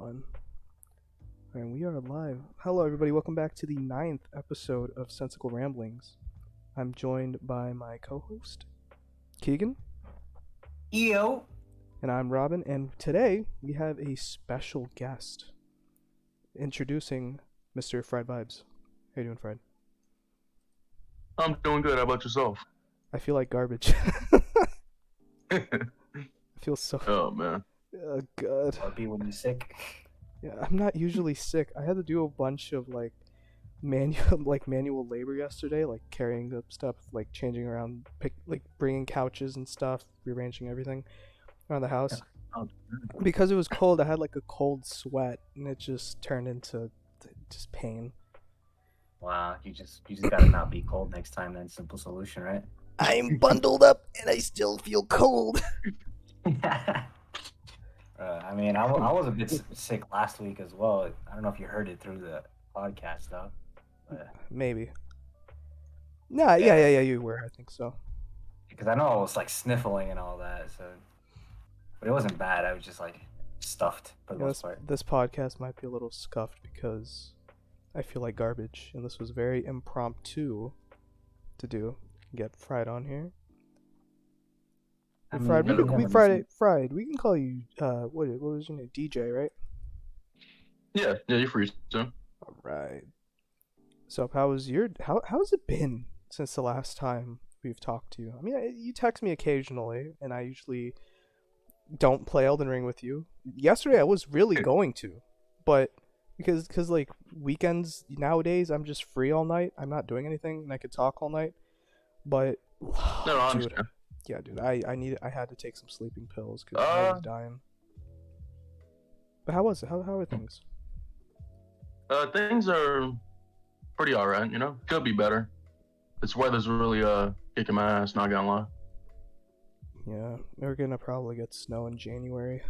one. And we are live. Hello, everybody. Welcome back to the 9th episode of Sensical Ramblings. I'm joined by my co-host, Keegan. Yo. And I'm Robin. And today we have a special guest introducing Mr. FriedVibes. How you doing, Fred? I'm doing good. How about yourself? I feel like garbage. I feel so... Oh, man. Oh, God. I'll be when you're sick. Yeah, I'm not usually sick. I had to do a bunch of manual labor yesterday, like carrying up stuff, like changing around, bringing couches and stuff, rearranging everything around the house. Oh. Because it was cold, I had like a cold sweat, and it just turned into just pain. Wow, you just gotta not be cold next time. Then simple solution, right? I'm bundled up, and I still feel cold. I mean, I was a bit sick last week as well. I don't know if you heard it through the podcast though. But... Maybe. Nah, yeah, you were. I think so. Because I know I was like sniffling and all that, so. But it wasn't bad. I was just like stuffed for the most part. This podcast might be a little scuffed because I feel like garbage, and this was very impromptu to do. Get Fried on here. Fried, Fried. We can call you. What was your name? DJ, right? Yeah, you're free. So. All right. So, how's it been since the last time we've talked to you? I mean, you text me occasionally, and I usually don't play Elden Ring with you. Yesterday, I was really going to, but because like weekends nowadays, I'm just free all night. I'm not doing anything, and I could talk all night. But no, dude, yeah, dude, I had to take some sleeping pills because I was dying. But how was it? How are things? Things are pretty alright, you know? Could be better. This weather's really kicking my ass, not gonna lie. Yeah, we're gonna probably get snow in January.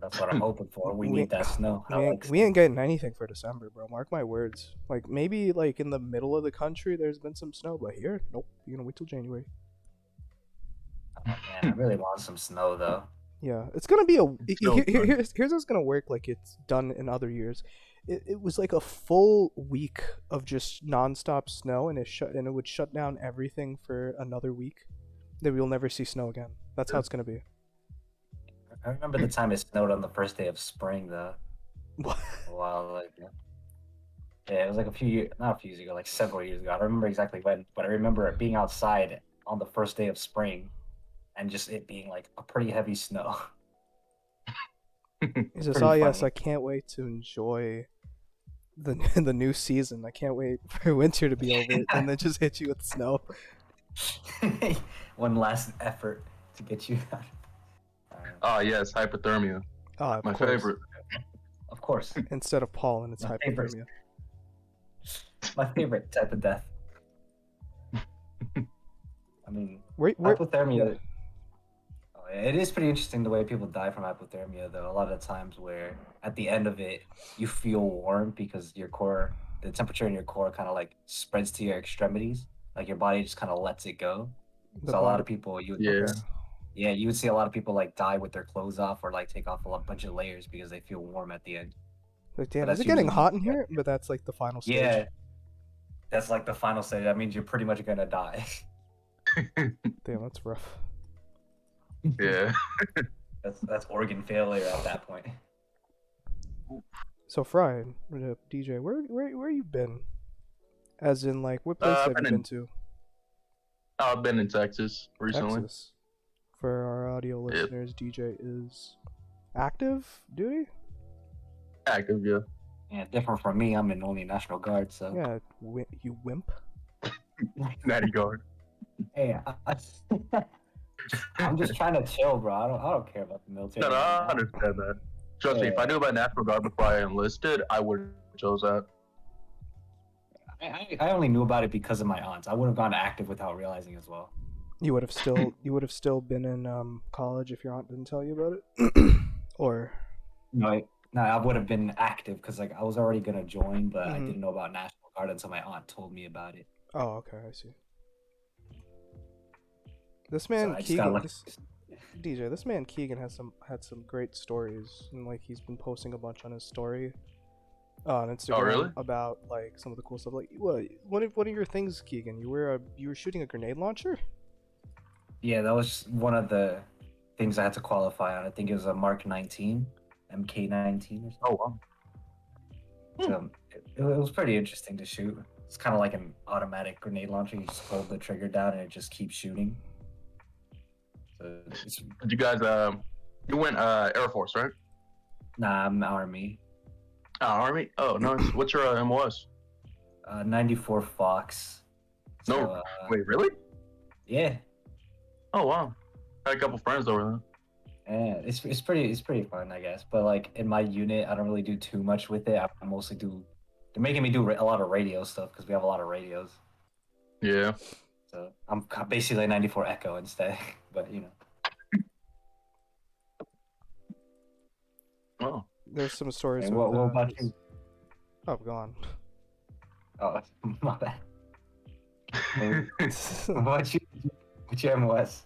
That's what I'm hoping for. We need that snow. We ain't getting anything for December, bro. Mark my words. Like, maybe like in the middle of the country there's been some snow, but here, nope. You're gonna wait till January. Oh, man, I really want some snow though. Yeah, it's gonna be here's how it's gonna work. Like it's done in other years. It was like a full week of just nonstop snow, and it would shut down everything for another week. Then we'll never see snow again. That's how it's gonna be. I remember the time it snowed on the first day of spring though. What? A while like yeah, it was like not a few years ago, like several years ago. I don't remember exactly when, but I remember it being outside on the first day of spring, and just it being like a pretty heavy snow. It's just, yes, I can't wait to enjoy the new season. I can't wait for winter to be over and then just hit you with snow. One last effort to get you out. Ah, yes, hypothermia. My favorite. Of course. Instead of pollen, it's My hypothermia. My favorite type of death. I mean, Yeah. hypothermia. It is pretty interesting the way people die from hypothermia, though. A lot of the times where at the end of it, you feel warm because the temperature in your core kind of like spreads to your extremities. Like your body just kind of lets it go. A lot of people, you would see a lot of people like die with their clothes off or like take off a bunch of layers because they feel warm at the end. Like, damn, is it getting hot in here? But that's like the final stage. Yeah, that's like the final stage. That means you're pretty much gonna die. Damn, that's rough. Yeah. that's organ failure at that point. So Fried, DJ, where you been? As in, like, what place have you been to? I've been in Texas recently. Texas. For our audio listeners, DJ is active duty? Active, yeah. Yeah, different from me. I'm in only National Guard, so. Yeah, you wimp. Natty Guard. Hey, I'm just trying to chill, bro. I don't care about the military. No, I understand that. Trust me, if I knew about National Guard before I enlisted, I would have chose that. I only knew about it because of my aunts. I would have gone active without realizing as well. You would have still been in college if your aunt didn't tell you about it, or no, I would have been active because like I was already gonna join, but I didn't know about National Guard until my aunt told me about it. Oh, okay, I see. This man, DJ, this man Keegan had some great stories, and like he's been posting a bunch on his story on Instagram really? about like some of the cool stuff. Like, one of your things, Keegan? You were shooting a grenade launcher? Yeah, that was one of the things I had to qualify on. I think it was a Mark 19, MK19 or something. Oh wow. So it was pretty interesting to shoot. It's kind of like an automatic grenade launcher. You just hold the trigger down and it just keeps shooting. So it's, Did you guys you went Air Force, right? nah, I'm Army. Army? Oh, nice. What's your MOS? 94 Fox. No, So, wait, really? yeah. Oh wow. I had a couple friends over there. Yeah, it's pretty fun, I guess. But like in my unit, I don't really do too much with it. I mostly do. They're making me do a lot of radio stuff because we have a lot of radios. Yeah. So I'm basically a 94 Echo instead. But you know. Oh. There's some stories. Hey, with, what about you? Oh, go on. Oh, my bad. What about you? What's your MOS?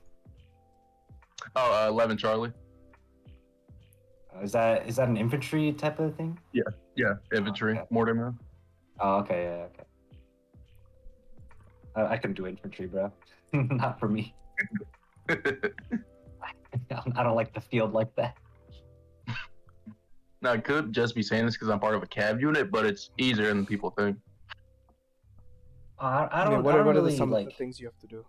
Oh, 11 Charlie. Is that an infantry type of thing? Yeah, infantry, okay. mortarman. Oh, okay, yeah, okay. I couldn't do infantry, bro. Not for me. I don't like the field like that. Now, I could just be saying this because I'm part of a CAV unit, but it's easier than people think. I mean, don't. what I don't are really some of like. the things you have to do?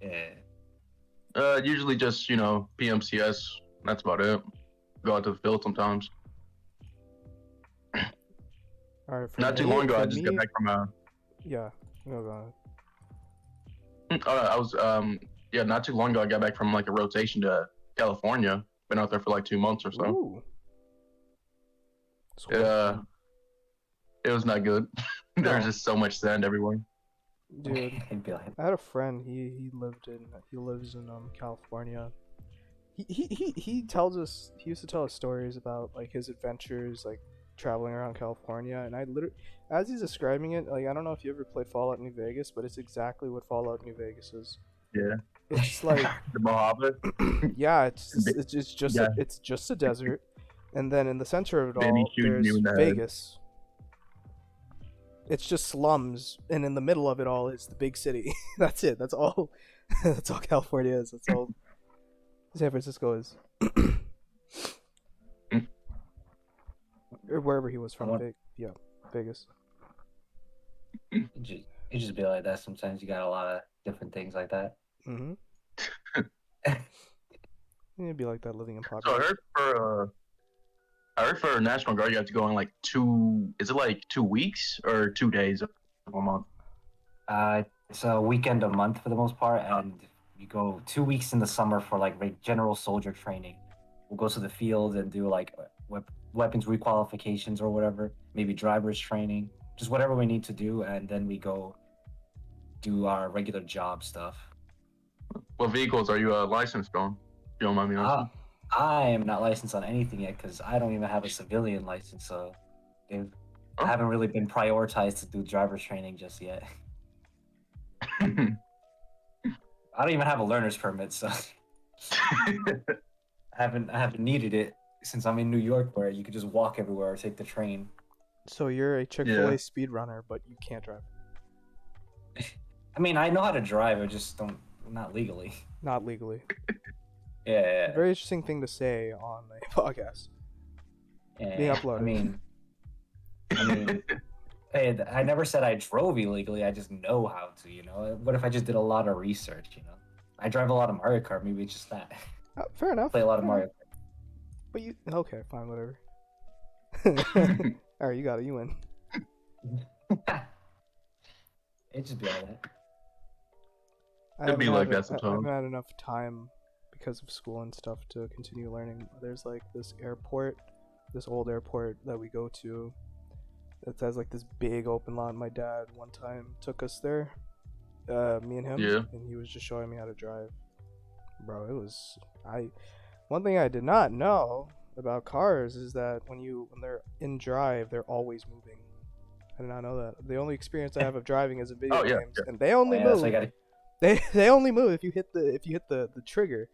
Yeah. Usually just, PMCS. That's about it. Go out to the field sometimes. All right. Not too long ago, I just got back from Yeah. No, go ahead. I was not too long ago I got back from like a rotation to California. Been out there for like 2 months or so. Ooh. It was not good. There was No. just so much sand everywhere. Dude, It'd be like, I had a friend. He lives in California. He tells us, he used to tell us stories about like his adventures like traveling around California, and I literally, as he's describing it, like I don't know if you ever played Fallout New Vegas, but it's exactly what Fallout New Vegas is. Yeah. It's just like The Mojave. yeah, it's just a desert, and then in the center of it Then he all, shooting you there's in the head. Vegas. It's just slums, and in the middle of it all is the big city. That's it. That's all. That's all California is. That's all San Francisco is. Or wherever he was from. Vegas. it just be like that. Sometimes you got a lot of different things like that. Mm-hmm. It'd be like that living in So poverty. I heard for National Guard you have to go in like 2 weeks or 2 days of a month? It's a weekend a month for the most part, and you go 2 weeks in the summer for like general soldier training. We'll go to the field and do like weapons requalifications or whatever, maybe driver's training, just whatever we need to do, and then we go do our regular job stuff. What vehicles are you licensed on? You don't mind me asking? I am not licensed on anything yet because I don't even have a civilian license, so I haven't really been prioritized to do driver's training just yet. I don't even have a learner's permit, so I haven't needed it since I'm in New York, where you could just walk everywhere or take the train. So you're a Chick-fil-A speedrunner, but you can't drive. I mean, I know how to drive, I just not legally. Not legally. Yeah. Very interesting thing to say on a podcast. Being uploaded. I mean, hey, I never said I drove illegally. I just know how to. What if I just did a lot of research? I drive a lot of Mario Kart. Maybe it's just that. Fair enough. Play a lot of Mario Kart. But you okay? Fine, whatever. All right, you got it. You win. It just be like that. It'd be like that I sometimes. haven't had enough time because of school and stuff to continue learning. There's like this old airport that we go to that has like this big open lot. My dad one time took us there, me and him, and he was just showing me how to drive. Bro, one thing I did not know about cars is that when they're in drive, they're always moving. I did not know that. The only experience I have of driving is in video games, and they only move. So They only move if you hit the trigger.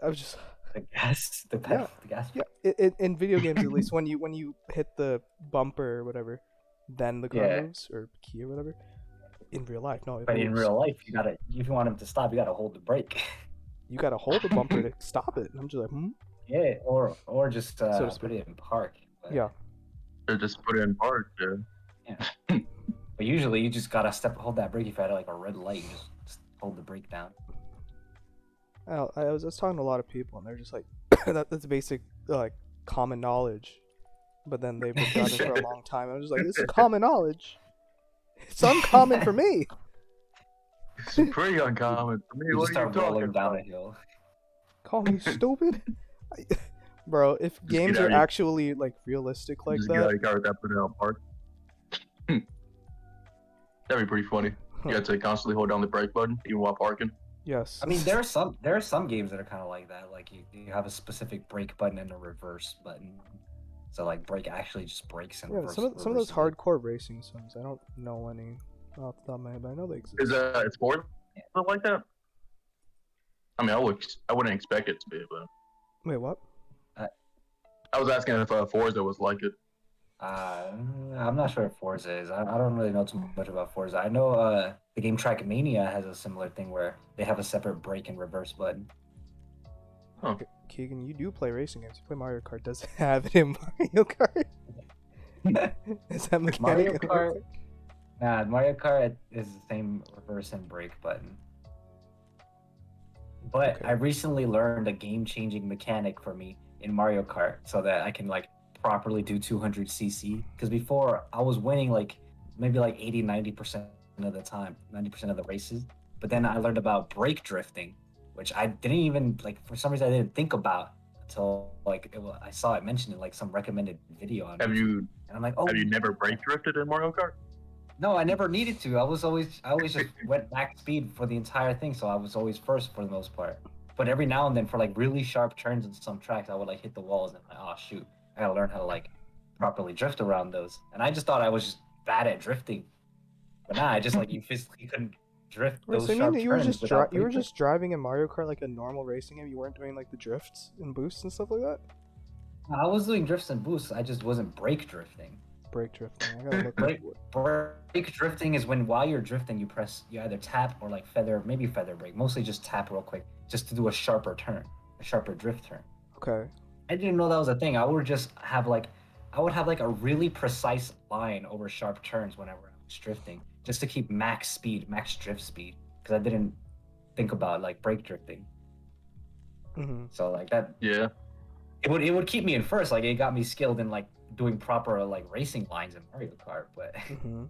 I was just The gas, the pedal, the gas. yeah. In video games, at least, when you hit the bumper or whatever, then the car Yeah. moves, or key or whatever. In real life, no, it But in moves. real life, you gotta, if you want him to stop, you gotta hold the brake. You gotta hold the bumper to stop it. And I'm just like, Yeah, or just to put speak. it in park. But, Yeah. Or just put it in park. yeah. But usually, you just gotta hold that brake. If you had like a red light, you just hold the brake down. I was talking to a lot of people, and they're just like, that's basic, like, common knowledge. But then they've been driving for a long time. I was just like, this is common knowledge. It's uncommon for me. It's pretty uncommon for me. You What just are you start talking rolling down about? a hill. Call me stupid. Bro, if games get are out of- actually like realistic like Just get out that, of your car with that, put it in park. That'd be pretty funny. You have to constantly hold down the brake button even while parking. yes. I mean, there are some games that are kind of like that. Like you have a specific brake button and a reverse button. So like brake actually just brakes and Yeah, reverse. some of those reverses it. hardcore racing sims, I don't know any off the top of my head, but I know they exist. Is it sport like that? I mean, I wouldn't expect it to be, but Wait, what? I was asking if Forza was like it. I'm not sure if Forza is. I don't really know too much about Forza. I know the game Trackmania has a similar thing where they have a separate brake and reverse button. Keegan, you do play racing games. You play Mario Kart. Does it have it in Mario Kart? Is that mechanic Mario in Kart? Nah, Mario Kart is the same reverse and brake button. But Okay. I recently learned a game-changing mechanic for me in Mario Kart so that I can like properly do 200cc. Because before I was winning like maybe like 80-90% of the time, 90% of the races. But then I learned about brake drifting, which I didn't even like, for some reason I didn't think about until like I saw it mentioned in like some recommended video on Have YouTube. you And I'm like, oh, have you never brake drifted in Mario Kart? no, I never needed to. I always just went back speed for the entire thing, so I was always first for the most part. But every now and then, for like really sharp turns in some tracks, I would like hit the walls and like, oh shoot, I gotta learn how to like properly drift around those. And I just thought I was just bad at drifting, but nah, I just like you physically couldn't drift Wait, those so you sharp mean you were turns just without you were brake just driving in Mario Kart like a normal racing game? You weren't doing like the drifts and boosts and stuff like that? I was doing drifts and boosts. I just wasn't brake drifting. Brake drifting. I gotta look Brake, up. brake drifting is when while you're drifting, you either tap or like maybe feather brake. Mostly just tap real quick, just to do a sharper turn, a sharper drift turn. Okay. I didn't know that was a thing. I would have like a really precise line over sharp turns whenever I was drifting, just to keep max drift speed, because I didn't think about like brake drifting. Mm-hmm. So like that, Yeah. it would keep me in first. Like it got me skilled in like doing proper like racing lines in Mario Kart. But Mm-hmm.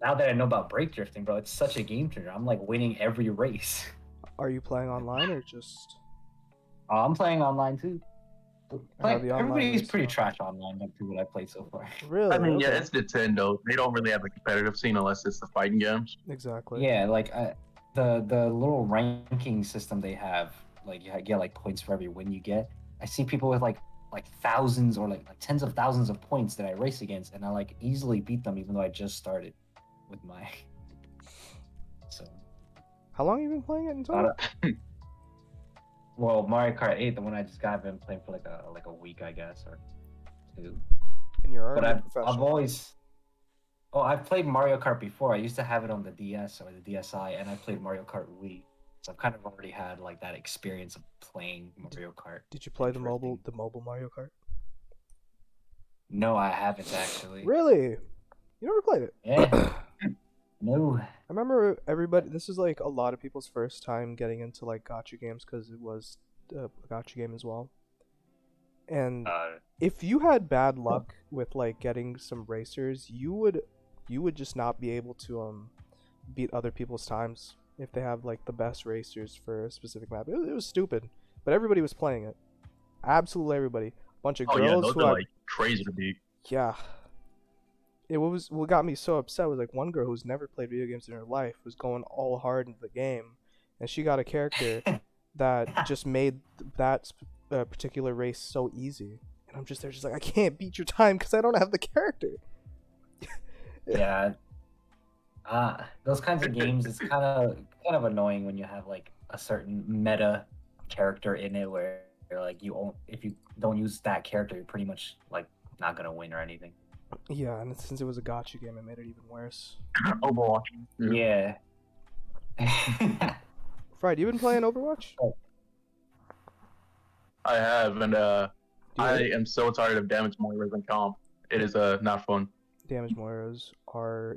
now that I know about brake drifting, bro, it's such a game changer. I'm like winning every race. Are you playing online or just? Oh, I'm playing online too. How the online Everybody's race pretty go? trash online up to what I played so far. Really? I mean, yeah, Okay. it's Nintendo. They don't really have a competitive scene unless it's the fighting games. Exactly. Yeah, like the little ranking system they have, like you get like points for every win you get. I see people with like thousands or like tens of thousands of points that I race against, and I like easily beat them even though I just started with my. So. How long have you been playing it in total? Well, Mario Kart 8, the one I just got, I've been playing for like a week, I guess, or two. And you're already But a I've professional. always. Oh, I've played Mario Kart before. I used to have it on the DS or the DSi, and I played Mario Kart Wii. So I've kind of already had like that experience of playing Mario Kart. Did you play the drifting. mobile Mario Kart? No, I haven't actually. Really? You never played it? Yeah. No. I remember everybody. This is like a lot of people's first time getting into like gacha games because it was a gacha game as well. And if you had bad luck with like getting some racers, you would just not be able to beat other people's times if they have like the best racers for a specific map. It was stupid, but everybody was playing it. Absolutely everybody. Bunch of Oh girls yeah, those who are had, like crazy to beat. yeah. It was what got me so upset was like one girl who's never played video games in her life was going all hard into the game, and she got a character that just made that particular race so easy. And I'm just there, just like I can't beat your time because I don't have the character. Yeah. Those kinds of games, it's kind of annoying when you have like a certain meta character in it where like if you don't use that character, you're pretty much like not gonna win or anything. Yeah, and since it was a gotcha game, it made it even worse. Overwatch. Yeah. Fried, you been playing Overwatch? I have, and Do you I like it? am so tired of damage Moiras and comp. It is not fun. Damage Moiras are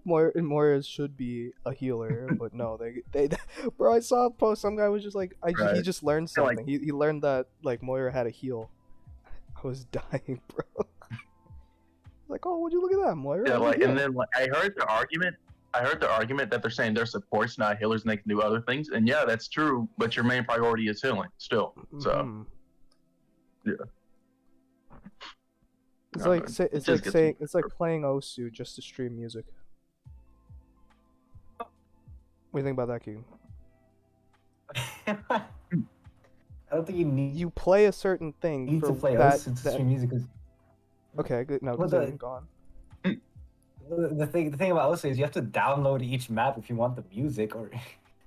Moiras should be a healer, but no, they bro. I saw a post. Some guy was just like, he Right. just learned feel like- something. He learned that like Moira had a heal. I was dying, bro. Like, oh, would you look at that, Moira? Yeah, has a like, heal. and then like I heard the argument. that they're saying they're supports, not healers, and they can do other things. And yeah, that's true. But your main priority is healing still. So Mhm. yeah. It's No, like it it's just like gets saying me. it's like playing Osu just to stream music. What do you think about that game? I don't think you need You play a certain thing for to play that. Osu to stream music. Okay, good. No, Well, continue. Go on. The thing about Osu is you have to download each map if you want the music, or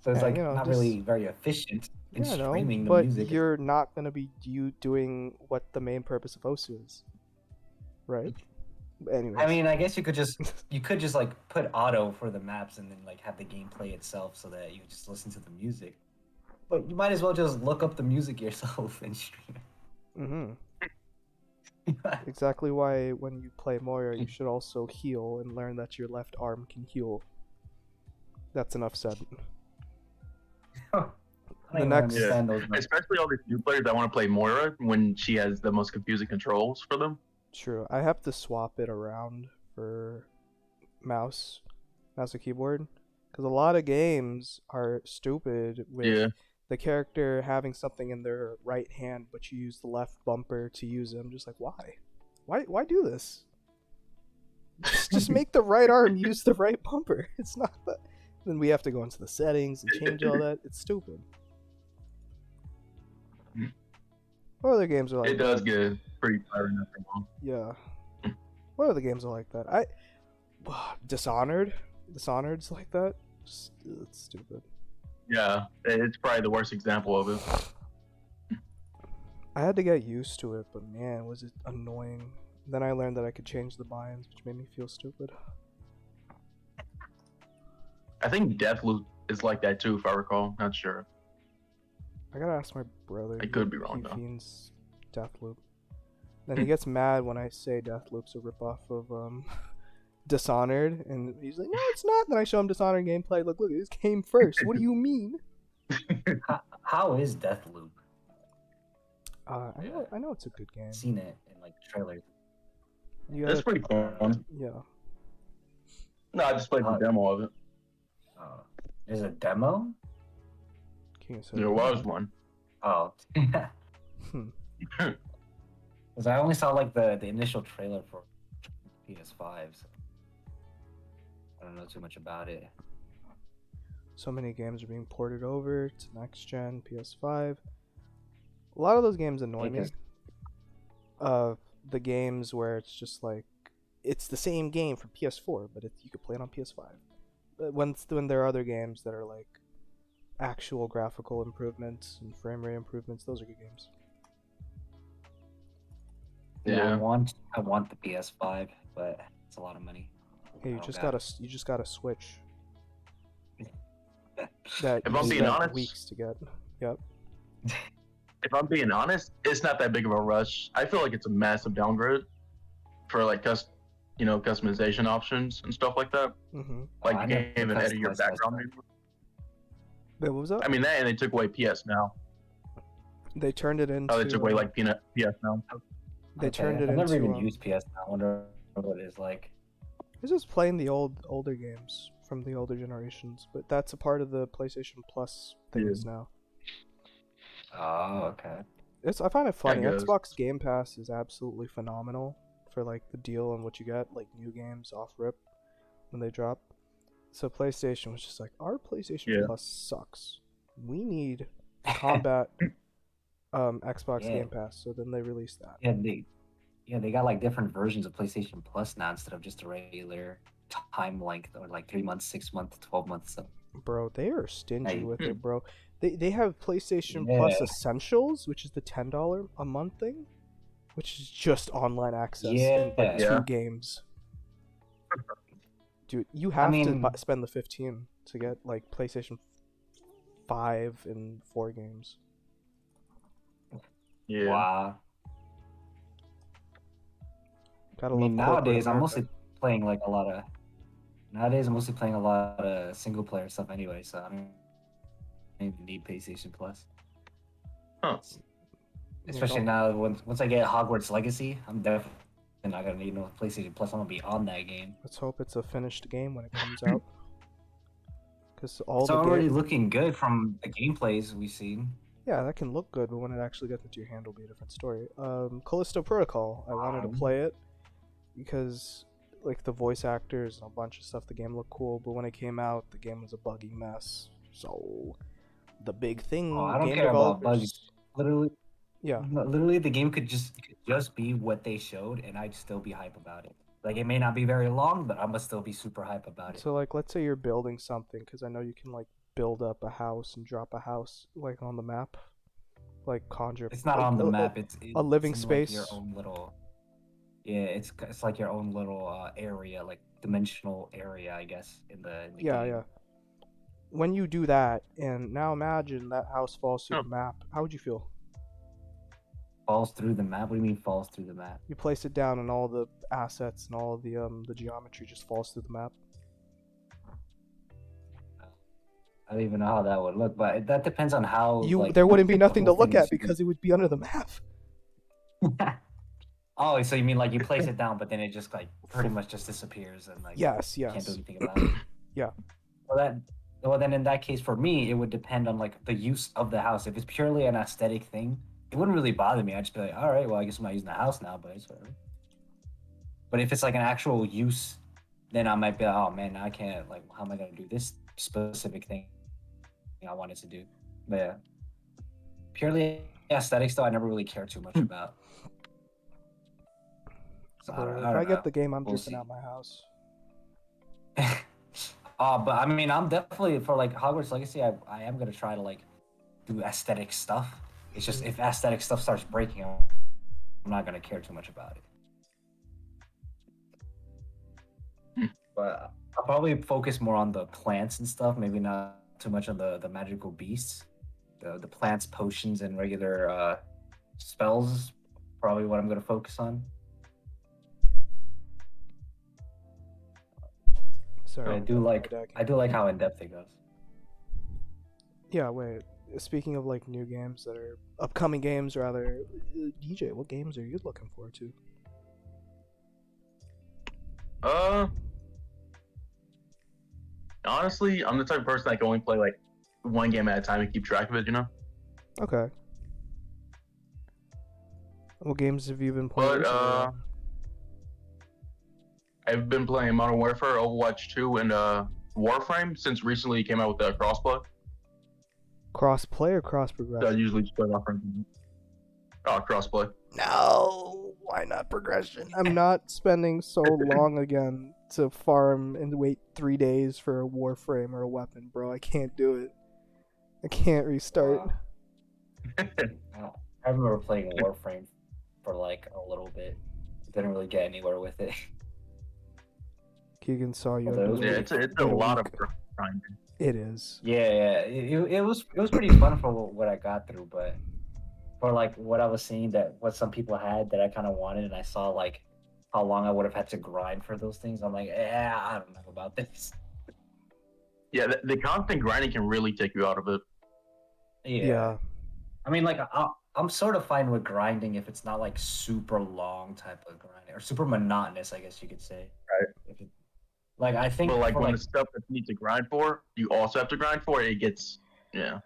so it's Yeah, like you know, not just- really very efficient in Yeah, no, streaming the but music. you're not gonna be doing what the main purpose of Osu is, right? Anyways, I mean, I guess you could just like put auto for the maps and then like have the gameplay itself so that you just listen to the music. But you might as well just look up the music yourself and stream mhm. it. Exactly why when you play Moira, you should also heal and learn that your left arm can heal. That's enough said. I don't The even next- understand those. Especially all these new players that want to play Moira when she has the most confusing controls for them. True. I have to swap it around for mouse and keyboard because a lot of games are stupid with Yeah. the character having something in their right hand, but you use the left bumper to use it. I'm just like, why do this? Just make the right arm use the right bumper. It's not that. Then we have to go into the settings and change all that. It's stupid. What other games are like It does get pretty tiring after a while. Yeah. What other games are like that? Dishonored's like that. Just, it's stupid. Yeah, it's probably the worst example of it. I had to get used to it, but man, was it annoying. Then I learned that I could change the binds, which made me feel stupid. I think Deathloop is like that too, if I recall. Not sure. I gotta ask my brother. I could be wrong, He though. fiends Deathloop. Then he gets mad when I say Deathloop's a ripoff of Dishonored, and he's like, "No, it's not." Then I show him Dishonored gameplay. Look, this came first. What do you mean? How is Deathloop? I know it's a good game. I've seen it in like trailers. You That's gotta, pretty fun. yeah. No, I just played the demo of it. There's a demo? King of There was one. Oh. Hmm. Because I only saw like the initial trailer for PS5, so I don't know too much about it. So many games are being ported over to next gen PS5. A lot of those games annoy me. The games where it's just like it's the same game for PS4, but you could play it on PS5. When there are other games that are like actual graphical improvements and frame rate improvements, those are good games. Yeah. I want the PS5, but it's a lot of money. Hey, you Oh, just God. got a Switch. That If you I'm being spent honest- weeks to get. Yep. If I'm being honest, it's not that big of a rush. I feel like it's a massive downgrade for like customization options and stuff like that. Mm-hmm. Like I you never can't even edit your customized background myself. anymore. Wait, what was that? I mean that, and they took away PS Now. They turned it into. Oh, they took away like PS Now. They turned it I've never into. even used PS now. I wonder what it is like. It's just playing the older games from the older generations, but that's a part of the PlayStation Plus things now. Oh, okay. I find it funny. guess. Xbox Game Pass is absolutely phenomenal for like the deal and what you get, like new games off rip when they drop. So PlayStation was just like, our PlayStation Yeah. Plus sucks. We need combat Xbox Yeah. Game Pass. So then they released that. They got like different versions of PlayStation Plus now instead of just a regular time length or like 3 months, 6 months, 12 months. So Bro, they are stingy Hey. with it, bro. They have PlayStation Plus Yeah. Essentials, which is the $10 a month thing, which is just online access and like Yeah. Yeah. 2 games. Dude, you I have to mean, spend the 15 to get like PlayStation 5 and 4 games. Yeah. wow. Gotta I love mean, corporate nowadays I'm America. mostly playing like a lot of. Nowadays I'm mostly playing a lot of single player stuff anyway, so I don't even need PlayStation Plus. Huh. Yeah, Especially now, once I get Hogwarts Legacy, I'm definitely not gonna need no PlayStation Plus. I'm gonna be on that game. let's hope it's a finished game when it comes out. Because all It's the already game, looking good from the gameplays we've seen. yeah, that can look good, but when it actually gets into your hand, it'll be a different story. Callisto Protocol, I wanted to play it because like the voice actors and a bunch of stuff, the game looked cool, but when it came out, the game was a buggy mess. So the big Oh, thing, I don't game care about bugs. developers, Literally, yeah. literally, the game could just be what they showed, and I'd still be hype about it. Like it may not be very long, but I'm gonna still be super hype about it. So like, let's say you're building something, because I know you can like build up a house and drop a house like on the map, like conjure It's not like on the map. a living It's in like your space. own little. Yeah, it's like your own little area, like dimensional area, I guess, in the Yeah, game. yeah. When you do that, and now imagine that house falls through Oh. the map, how would you feel? Falls through the map. What do you mean falls through the map? You place it down, and all the assets and all the geometry just falls through the map. I don't even know how that would look, but that depends on how You like there wouldn't be the nothing to whole thing look at is. because it would be under the map. Oh, so you mean like you place it down, but then it just like pretty much just disappears and like Yes, you can't do yes. anything about it. Yeah. Well then in that case for me it would depend on like the use of the house. If it's purely an aesthetic thing, it wouldn't really bother me. I'd just be like, all right, well I guess I'm not using the house now, but it's whatever. But if it's like an actual use, then I might be like, oh man, I can't like how am I gonna do this specific thing I wanted to do? But yeah. Purely aesthetics though I never really cared too much about. So I If don't I know. get the game, I'm We'll ripping see. out my house. But I mean, I'm definitely for like Hogwarts Legacy. I am gonna try to like do aesthetic stuff. It's just if aesthetic stuff starts breaking, I'm not gonna care too much about it. But I'll probably focus more on the plants and stuff. Maybe not too much on the magical beasts. The plants, potions, and regular spells is probably what I'm gonna focus on. Sorry, I I'm do done like my deck. I do like how in depth it goes. Yeah, wait. Speaking of like new games that are upcoming games, rather, DJ, what games are you looking forward to? Honestly, I'm the type of person that can only play like one game at a time and keep track of it, you know? Okay. What games have you been playing But recently? I've been playing Modern Warfare, Overwatch 2, and Warframe since recently it came out with the crossplay. Cross-play or So I cross-progression? usually just play Warframe. Oh, crossplay. No, why not progression? I'm not spending so long again to farm and wait 3 days for a warframe or a weapon, bro. I can't do it. I can't restart. I remember playing Warframe for like a little bit. Didn't really get anywhere with it. Keegan saw you. Although it was Yeah, pretty it's a in a lot of week. grinding. It is. Yeah. It was pretty fun for what I got through, but for like what I was seeing that what some people had that I kind of wanted, and I saw like how long I would have had to grind for those things. I'm like, yeah, I don't know about this. Yeah, the constant grinding can really take you out of it. Yeah. I mean, like I'm sort of fine with grinding if it's not like super long type of grinding or super monotonous, I guess you could say. Right. If it, like I think, But like for, when like, the stuff that you need to grind for, you also have to grind for, it gets yeah,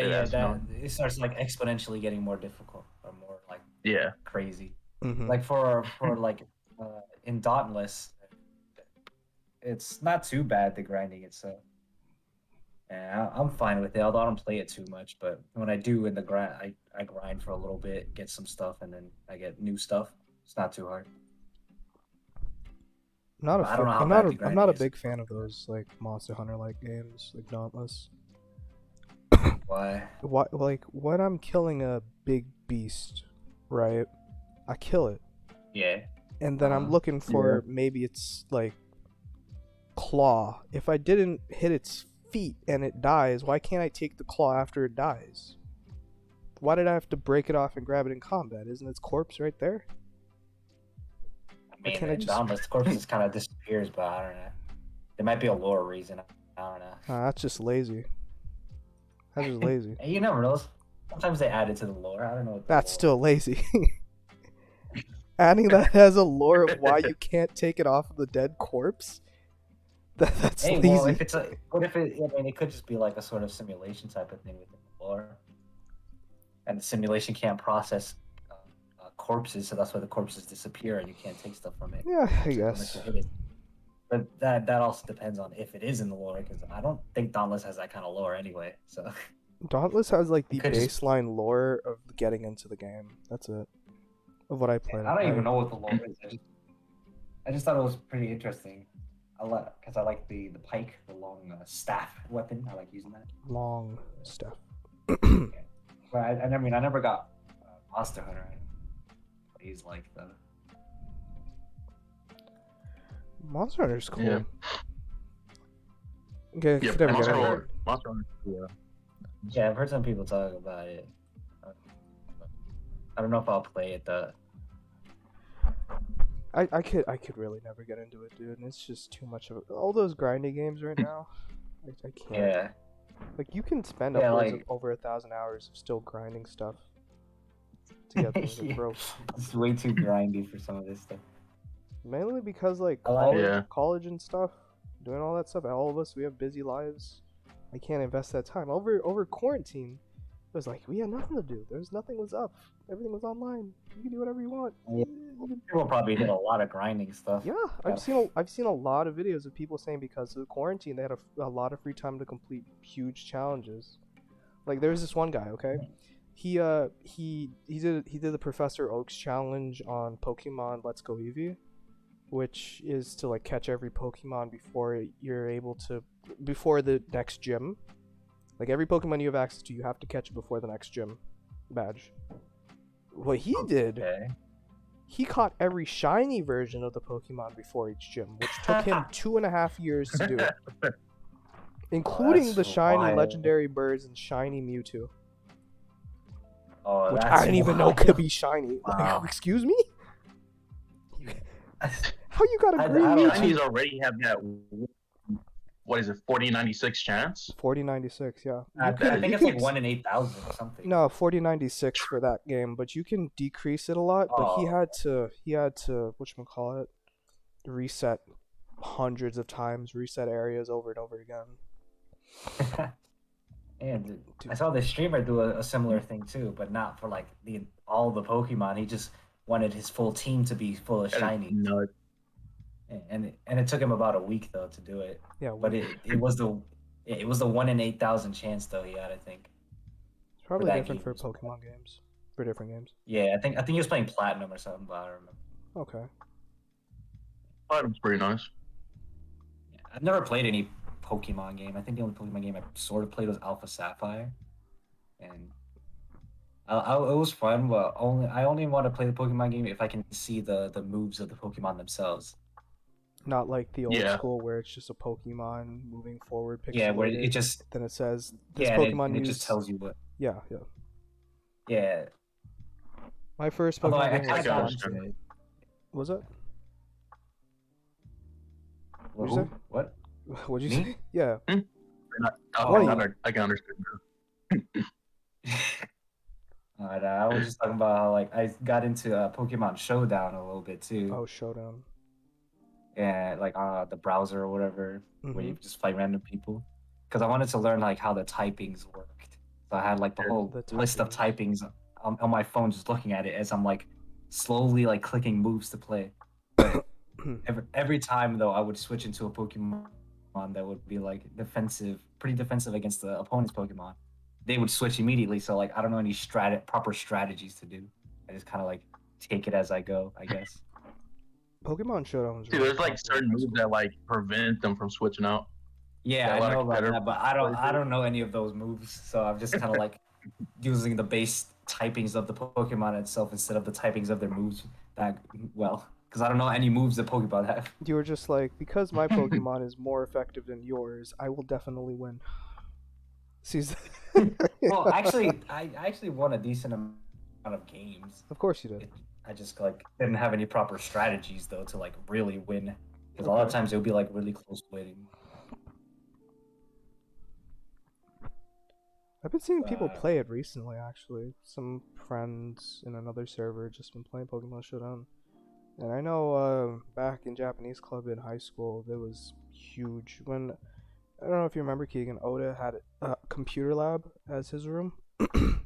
that's that not- it starts like exponentially getting more difficult or more like yeah. crazy. Mm-hmm. Like for like in Dauntless, it's not too bad the grinding itself. Yeah, I'm fine with it. Although I don't play it too much, but when I do in the grind, I grind for a little bit, get some stuff, and then I get new stuff. It's not too hard. Not a I don't know how I'm bad not the a I'm grinding not a is. big fan of those like Monster Hunter like games like Dauntless. Why? What like when I'm killing a big beast, right? I kill it, Yeah. and then I'm Uh-huh. looking for maybe it's like claw. If I didn't hit its feet and it dies, why can't I take the claw after it dies? Why did I have to break it off and grab it in combat? Isn't its corpse right there? I Why mean, can't I in just? Dauntless, the corpse just kind of disappears, but I don't know. There might be a lore reason. I don't know. That's just lazy. That's just lazy. Hey, you never know. Sometimes they add it to the lore. I don't know what the That's lore still lazy. Adding that as a lore of why you can't take it off of the dead corpse. That's Hey, lazy. well, if it's a, what if it? I mean, it could just be like a sort of simulation type of thing within the lore, and the simulation can't process corpses, so that's why the corpses disappear, and you can't take stuff from it. Yeah, I Unless guess. you hit it. But that also depends on if it is in the lore, because I don't think Dauntless has that kind of lore anyway. So Dauntless has like the Could just- baseline lore of getting into the game. That's it. Of what I played. I don't even know what the lore is. I just thought it was pretty interesting. Because I like the pike, the long staff weapon. I like using that. Long stuff. But I mean, I never got Monster Hunter. He's like the. Monster Hunter's cool. Yeah. Okay, Yeah, could never get Monster into it. Hunter. Monster Hunter. Yeah. Yeah, I've heard some people talk about it. I don't know if I'll play it though. I could really never get into it, dude. It's just too much of all those grinding games right now. I can't. Yeah. Like you can spend Yeah, upwards like- of over 1,000 hours of still grinding stuff to get things Yeah. that broke. It's way too grindy for some of this stuff. Mainly because like I like- college, Yeah. college and stuff, doing all that stuff. All of us, we have busy lives. I can't invest that time over quarantine. It was like we had nothing to do. Nothing was up. Everything was online. You can do whatever you want. Yeah. People probably did a lot of grinding stuff. Yeah, I've seen a lot of videos of people saying because of the quarantine they had a lot of free time to complete huge challenges. Like there's this one guy, okay? He did the Professor Oaks challenge on Pokemon Let's Go Eevee, which is to like catch every Pokemon before the next gym. Like every Pokemon you have access to, you have to catch it before the next gym badge. What he did, Okay. he caught every shiny version of the Pokemon before each gym, which took him 2.5 years to do, including that's the shiny wild. legendary birds and shiny Mewtwo, Oh, which that's I didn't even know wild. could be shiny. Wow. Like, excuse me? How you got a I green don't- Mewtwo? Chinese already have that. What is it? 4096 chance. 4096, yeah. I You can- think you it's can like 1 in 8,000 or something. No, 4096 for that game, but you can decrease it a lot. But he Oh. had to whatchamacallit, reset hundreds of times, reset areas over and over again. And I saw this streamer do a similar thing too, but not for like all the Pokemon. He just wanted his full team to be full of shiny, No. and it took him about a week though to do it. Yeah, But it was the 1 in 8,000 chance though he had, I think. it's probably that different game for was- Pokemon games, for different games. Yeah, I think he was playing Platinum or something, but I don't remember. Okay. Platinum's pretty nice. I've never played any Pokemon game. I think the only Pokemon game I sort of played was Alpha Sapphire, and it was fun. But I only want to play the Pokemon game if I can see the moves of the Pokemon themselves. Not like the old Yeah. school where it's just a Pokemon moving forward. Yeah, where pixelated, it just then it says this yeah, Pokemon and it used. just tells you what. Yeah. Yeah, My first although Pokemon I game kind was of got understand. into it. Was it? Well, What'd you who? What? What'd you Me? say? Yeah. Oh, Why? I can understand. Alright, I was just talking about how like I got into Pokemon Showdown a little bit too. Oh, Showdown. Yeah, like the browser or whatever, where you Mhm. just fight random people. Because I wanted to learn like how the typings worked. So I had like the Yeah, whole the list of typings on my phone, just looking at it as I'm like slowly like clicking moves to play. But every time though, I would switch into a Pokemon that would be like pretty defensive against the opponent's Pokemon. They would switch immediately. So like I don't know any proper strategies to do. I just kind of like take it as I go, I guess. Pokemon Showdown was Dude, really there's like popular in certain high moves school. that like prevent them from switching out. Yeah, Yeah, a I lot of know about competitive that, but I players. don't know any of those moves, so I'm just kind of like using the base typings of the Pokemon itself instead of the typings of their moves that well, because I don't know any moves that Pokemon have. You were just like, because my Pokemon is more effective than yours, I will definitely win. Sees. Well, actually, I actually won a decent amount of games. Of course you did. I just like didn't have any proper strategies though to like really win, because a lot of Okay. times it would be like really close winning. I've been seeing people play it recently, actually. Some friends in another server just been playing Pokemon Showdown. And I know back in Japanese club in high school, there was huge. When I don't know if you remember, Keegan Oda had a computer lab as his room.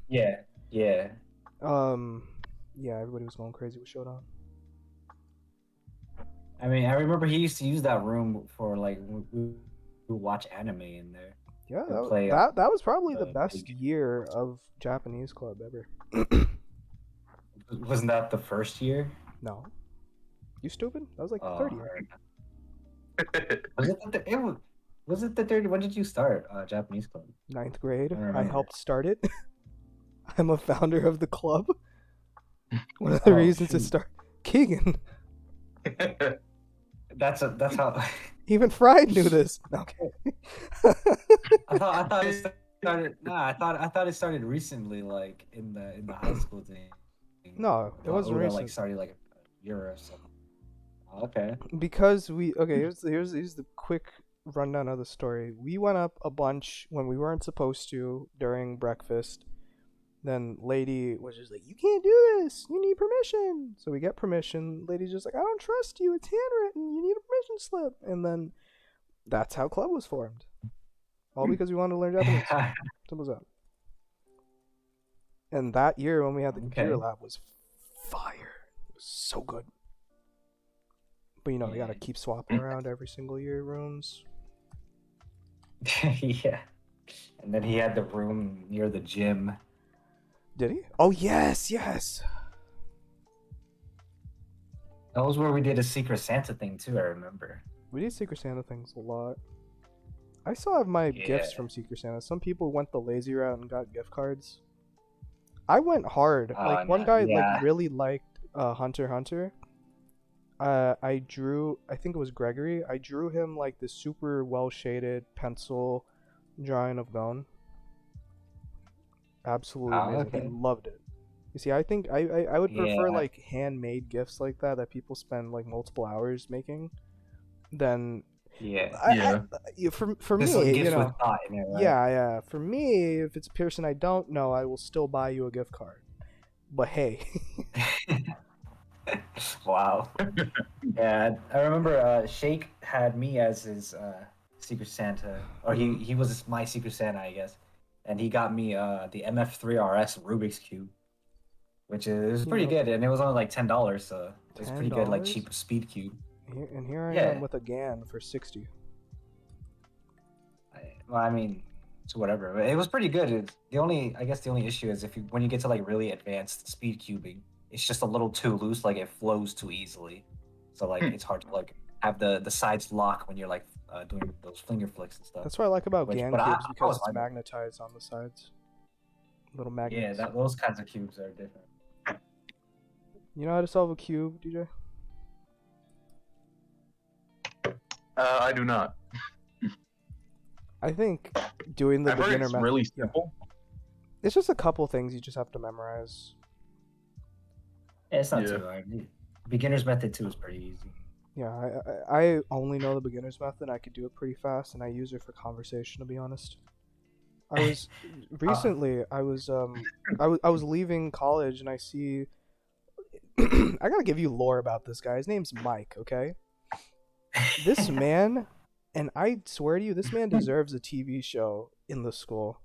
Yeah, yeah. Yeah, everybody was going crazy with Showdown. I mean, I remember he used to use that room for like we would watch anime in there. Yeah, To that, play, that was probably the best big- year of Japanese club ever. Wasn't that the first year? No, you stupid? That was like the third year. Was it was it the third? When did you start Japanese club? 9th grade. I don't I remember. helped start it. I'm a founder of the club. One of the Oh, reasons it shoot. started. Keegan. That's how. Even Fried knew this. Okay. I thought it started. Nah, I thought it started recently, like in the high school thing. No, it wasn't Oda, recent. like started like a year or so. Okay. Because here's the quick rundown of the story. We went up a bunch when we weren't supposed to during breakfast. Then lady was just like, "You can't do this. You need permission." So we get permission. Lady's just like, "I don't trust you. It's handwritten. You need a permission slip." And then that's how club was formed. All because we wanted to learn Japanese. Simple as that. And that year when we had the computer Okay. lab was fire. It was so good. But you know, they gotta keep swapping around every single year rooms. Yeah. And then he had the room near the gym. Did he? Oh yes, yes. That was where we did a Secret Santa thing too. I remember. We did Secret Santa things a lot. I still have my gifts Yeah. from Secret Santa. Some people went the lazy route and got gift cards. I went hard. Like one No, guy yeah. like really liked Hunter x Hunter. I drew. I think it was Gregory. I drew him like this super well shaded pencil drawing of Gon. Absolutely amazing. He Okay. loved it. You see, I think I would prefer Yeah. like handmade gifts like that people spend like multiple hours making than Yeah. for This me, like you gifts know. with thought in it, right? Yeah. For me, if it's a person I don't know, I will still buy you a gift card. But hey, Wow. Yeah, I remember Shake had me as his Secret Santa, or he was my Secret Santa, I guess, and he got me the MF3RS Rubik's Cube, which is pretty good, and it was only like $10, so it's pretty good, like $10? cheap speed cube. here I Yeah. am with a GAN for 60. Well, I mean, it's whatever. But it was pretty good. I guess the only issue is when you get to like really advanced speed cubing, it's just a little too loose. Like it flows too easily, so like it's hard to like have the sides lock when you're like doing those finger flicks and stuff. That's what I like about GAN but I cubes because was it's fine with it. magnetized on the sides. Little Yeah, magnets. those kinds of cubes are different. You know how to solve a cube, DJ? I do not. I think doing the I've heard beginner it's method. really yeah. simple. It's just a couple things you just have to memorize. Yeah, it's not Yeah. too hard. Beginner's method too is pretty easy. Yeah, I only know the beginner's method. I could do it pretty fast, and I use it for conversation. To be honest, I was recently. I was I was leaving college, and I see. I gotta give you lore about this guy. His name's Mike. Okay, this man, and I swear to you, this man deserves a TV show in the school.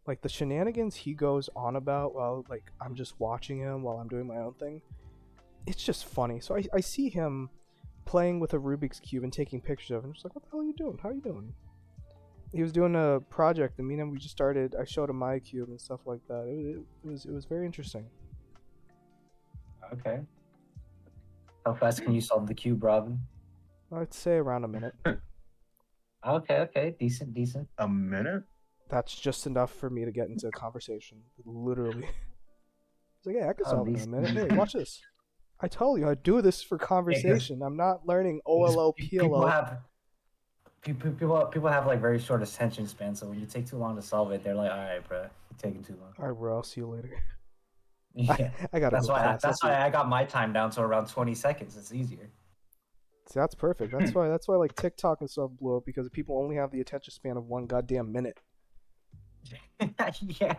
Like the shenanigans he goes on about while like I'm just watching him while I'm doing my own thing. It's just funny. So I see him playing with a Rubik's Cube and taking pictures of it. I'm just like, what the hell are you doing? How are you doing? He was doing a project, and me and him, we just started. I showed him my cube and stuff like that. It was very interesting. Okay. How fast can you solve the cube, Robin? I'd say around a minute. Okay, decent. A minute? That's just enough for me to get into a conversation. Literally. It's like, yeah, I can Oh, solve it in a decent. minute. Hey, watch this. I told you I do this for conversation. I'm not learning OLO, People PLO. have people have like very short attention span, so when you take too long to solve it, they're like, all right, bro, you're taking too long. All right, bro. I'll see you later. Yeah, I gotta that's go why class. that's why I got my time down to around 20 seconds. It's easier. See, that's perfect. That's why like TikTok and stuff blew up because people only have the attention span of one goddamn minute. Yeah.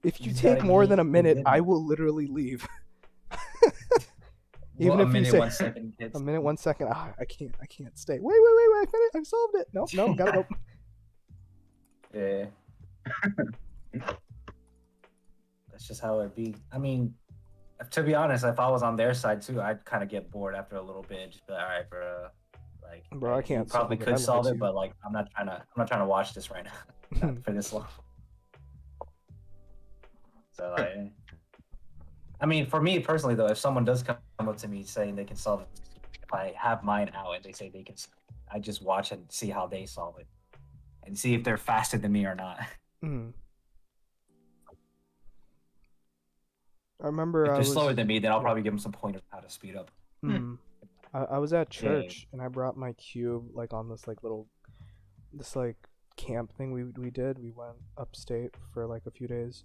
If you just take gotta more get than a minute, in. I will literally leave. Even Well, if a minute, you say 1 second, kids. a minute, 1 second, I can't stay. Wait, I solved it. No, gotta go. Yeah. That's just how it be. I mean, to be honest, if I was on their side too, I'd kind of get bored after a little bit. Just be like, all right, bro. Like, Bro, I can't you probably solve it. I could lied solve to it, you. but like, I'm not trying to watch this right now, not for this long. So, like, I mean, for me personally, though, if someone does come up to me saying they can solve it, if I have mine out and they say they can, I just watch and see how they solve it, and see if they're faster than me or not. Mm. I remember If I they're slower was than me, then I'll probably give them some pointers on how to speed up. I was at Yeah. church and I brought my cube like on this like little this like camp thing we did. We went upstate for like a few days.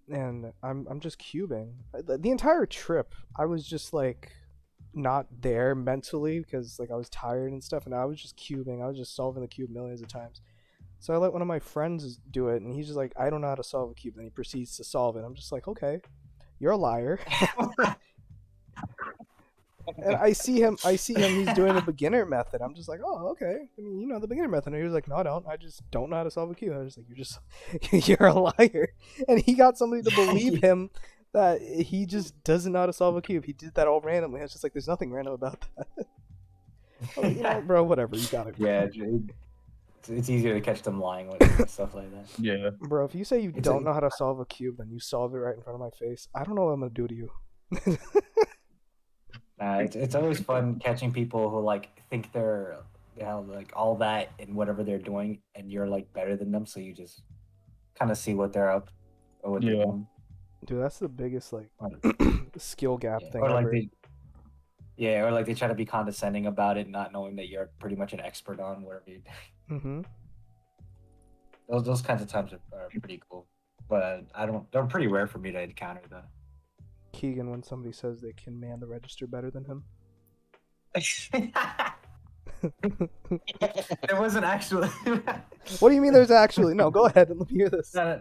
And I'm just cubing. The entire trip I was just like not there mentally because like I was tired and stuff, and I was just cubing. I was just solving the cube millions of times. So I let one of my friends do it, and he's just like, I don't know how to solve a cube. And he proceeds to solve it. I'm just like, okay, you're a liar. And I see him. He's doing the beginner method. I'm just like, oh, okay. I mean, you know the beginner method. And he was like, no, I don't. I just don't know how to solve a cube. I was like, you're a liar. And he got somebody to believe him that he just doesn't know how to solve a cube. He did that all randomly. I was just like, there's nothing random about that. I'm like, you know, bro, whatever. You got it. Bro. Yeah, it's easier to catch them lying with stuff like that. Yeah. Bro, if you say you don't know how to solve a cube, then you solve it right in front of my face. I don't know what I'm gonna do to you. Nah, it's always fun catching people who like think they're like all that in whatever they're doing, and you're like better than them, so you just kind of see what they're up or what they're Yeah. doing. Dude, that's the biggest like skill gap thing Or like ever. or like they try to be condescending about it, not knowing that you're pretty much an expert on whatever you do. Mm-hmm. Those kinds of times are pretty cool, but they're pretty rare for me to encounter that. Keegan, when somebody says they can man the register better than him. There wasn't actually. What do you mean there's actually? No, go ahead and let me hear this. No,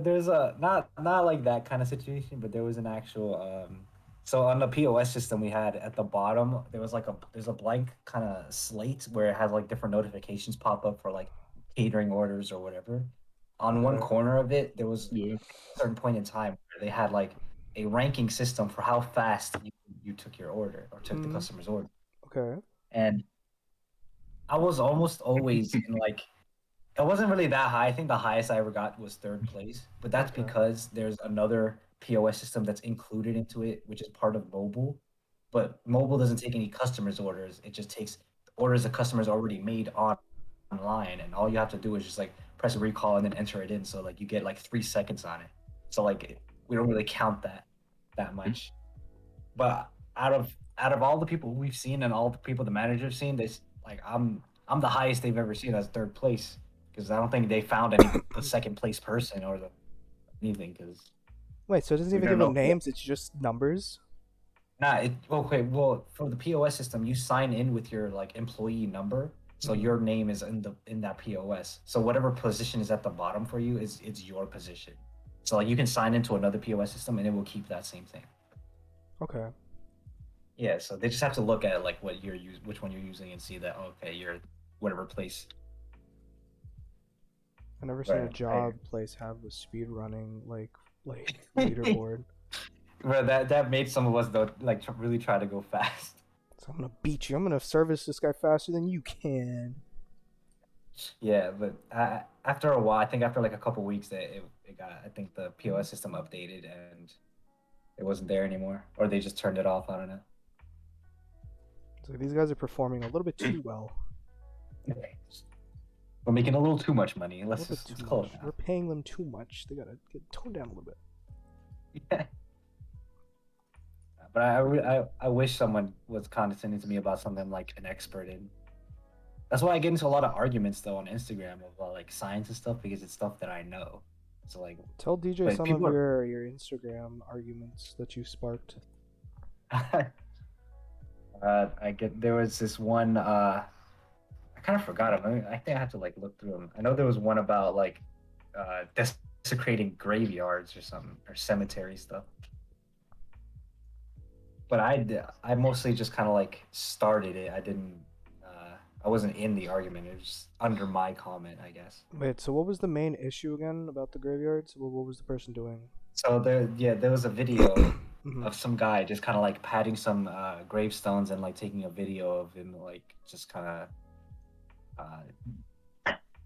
there's a not like that kind of situation, but there was an actual so on the POS system we had at the bottom, there's a blank kind of slate where it has like different notifications pop up for like catering orders or whatever. On one Okay. corner of it, there was Yeah. a certain point in time where they had like a ranking system for how fast you took your order or took the customer's order. Okay. And I was almost always in like, it wasn't really that high. I think the highest I ever got was third place, but that's Okay. because there's another POS system that's included into it, which is part of mobile. But mobile doesn't take any customers' orders. It just takes orders the customers already made online, and all you have to do is just like press a recall and then enter it in. So like you get like 3 seconds on it. So like we don't really count that much. But out of all the people we've seen and all the people the manager's seen, this like I'm the highest they've ever seen as third place, because I don't think they found the second place person or anything. Because Wait, so it doesn't We even don't give them know. names, it's just numbers? okay, well, for the POS system, you sign in with your like employee number, so Mhm. your name is in that POS. So whatever position is at the bottom for you it's your position. So like you can sign into another POS system and it will keep that same thing. Okay. Yeah, so they just have to look at like which one you're using, and see that okay, you're whatever place. I never seen a Right. job place have a speed running like leaderboard. But that made some of us though like really try to go fast. So I'm gonna beat you. I'm gonna service this guy faster than you can. Yeah, but after a while, I think after like a couple weeks, it got, I think the POS system updated, and it wasn't there anymore, or they just turned it off. I don't know. So these guys are performing a little bit too well. We're making a little too much money. A Let's little bit just too call much. it We're paying them too much. They gotta get toned down a little bit. that. But I wish someone was condescending to me about something I'm like an expert in. That's why I get into a lot of arguments though on Instagram about like science and stuff because it's stuff that I know. So like, Tell DJ but some of people are. your Instagram arguments that you sparked. I get there was this one. I kind of forgot him. I think I have to like look through them. I know there was one about like desecrating graveyards or something or cemetery stuff. But I mostly just kind of like started it. I didn't. I wasn't in the argument. It was just under my comment, I guess. Wait, so what was the main issue again about the graveyards? What was the person doing? So there was a video Mhm. of some guy just kind of like patting some gravestones and like taking a video of him like just kind of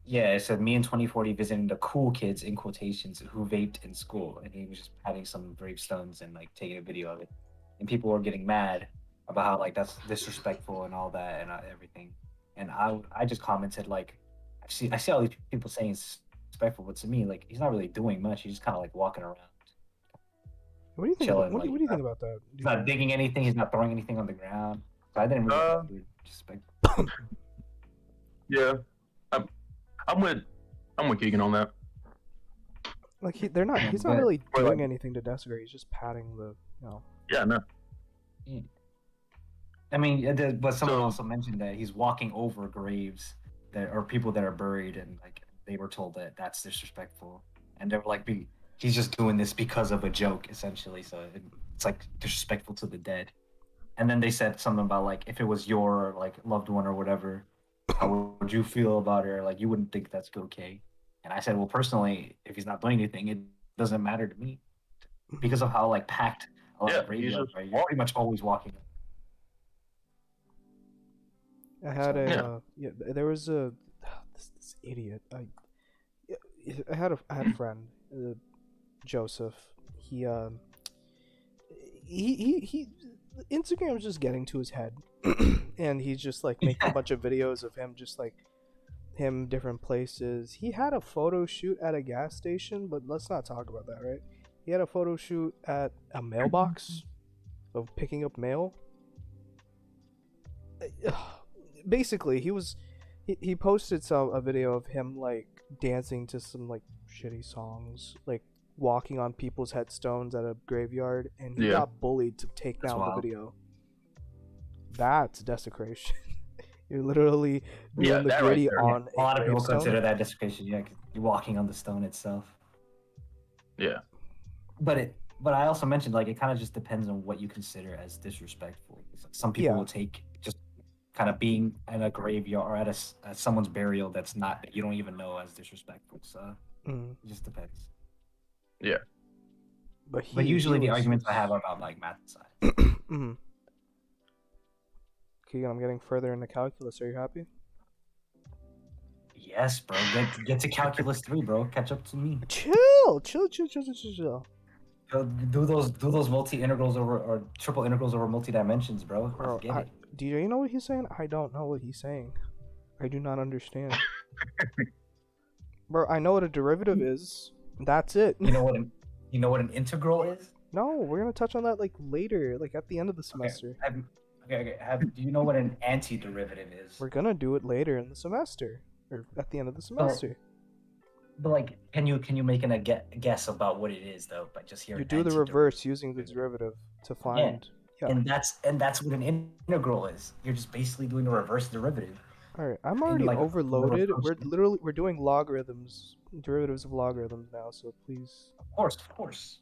yeah, it said me in 2040 visiting the cool kids in quotations who vaped in school, and he was just patting some gravestones and like taking a video of it, and people were getting mad about how like that's disrespectful and all that and everything, and I just commented like I see all these people saying it's disrespectful, but to me like he's not really doing much. He's just kind of like walking around, What do you think about chilling. Like what do you think about that? he's not digging anything. He's not throwing anything on the ground. So I didn't really Uh, think it was disrespectful. Yeah, I'm with Keegan on that. Like he's not But- really Or, doing like- anything to desecrate. He's just patting the Yeah, no. I mean, but someone So- also mentioned that he's walking over graves that or people that are buried, and like they were told that that's disrespectful, and they were like, he's just doing this because of a joke, essentially. So it's like disrespectful to the dead. And then they said something about like if it was your like loved one or whatever, how would you feel about it? Or, like you wouldn't think that's okay. And I said, well, personally, if he's not doing anything, it doesn't matter to me because of how like packed a lot Yeah, of graveyards just are. You're pretty much always walking. I had a Yeah. there was a this idiot. I had a friend, Joseph. He Instagram was just getting to his head, and he's just like making a bunch of videos of him, just like him different places. He had a photo shoot at a gas station, but let's not talk about that, right? He had a photo shoot at a mailbox of picking up mail. Basically, he posted a video of him like dancing to some like shitty songs, like walking on people's headstones at a graveyard, and he Yeah. got bullied to take That's down wild. the video. That's desecration. You're literally doing Yeah, the that right gritty there. on A lot of people gravestone. consider that desecration, yeah, 'cause you're walking on the stone itself. Yeah. But I also mentioned like it kind of just depends on what you consider as disrespectful. It's like, some people Yeah. will take just kind of being in a graveyard or at someone's burial that's not that you don't even know as disrespectful. So Mm. it just depends. But But usually the was- arguments I have are about like math side. Mhm. Keegan, I'm getting further into calculus. Are you happy? Yes, bro. Get to calculus 3, bro. Catch up to me. Chill. Do those multi integrals over or triple integrals over multi dimensions, bro. Bro, Let's get it. DJ, you know what he's saying? I don't know what he's saying. I do not understand. Bro, I know what a derivative is. That's it. You know what an integral is? No, we're gonna touch on that like later, like at the end of the semester. Do you know what an antiderivative is? We're gonna do it later in the semester, or at the end of the semester. But like, can you make a guess about what it is though? By just hearing You do the antiderivative? reverse using the derivative to find. Yeah. And that's what an integral is. You're just basically doing a reverse derivative. All right, I'm already like, overloaded. little We're doing logarithms, derivatives of logarithms now. So please. Of course.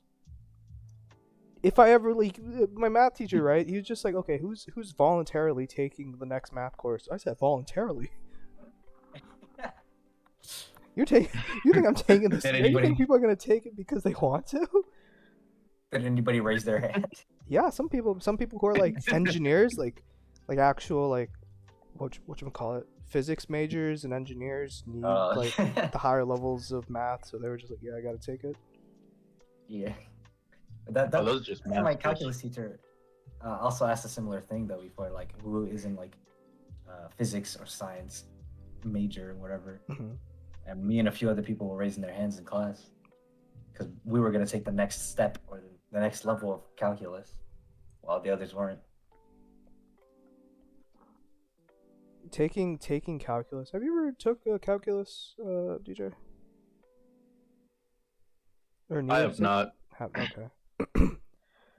If I ever like my math teacher, right? He was just like, okay, who's voluntarily taking the next math course? I said voluntarily. You think I'm taking this? Did You anybody- think people are gonna take it because they want to? Did anybody raise their hand? Yeah, some people who are like engineers, like actual like what you call it, physics majors and engineers need like the higher levels of math, so they were just like, yeah, I gotta take it. yeah. That Oh, those are just my math. calculus teacher also asked a similar thing though before, like who is in like physics or science major or whatever. Hmm. And me and a few other people were raising their hands in class because we were gonna take the next step or the next level of calculus, while the others weren't. Taking calculus. Have you ever took calculus, DJ? Or I needed have to not. okay.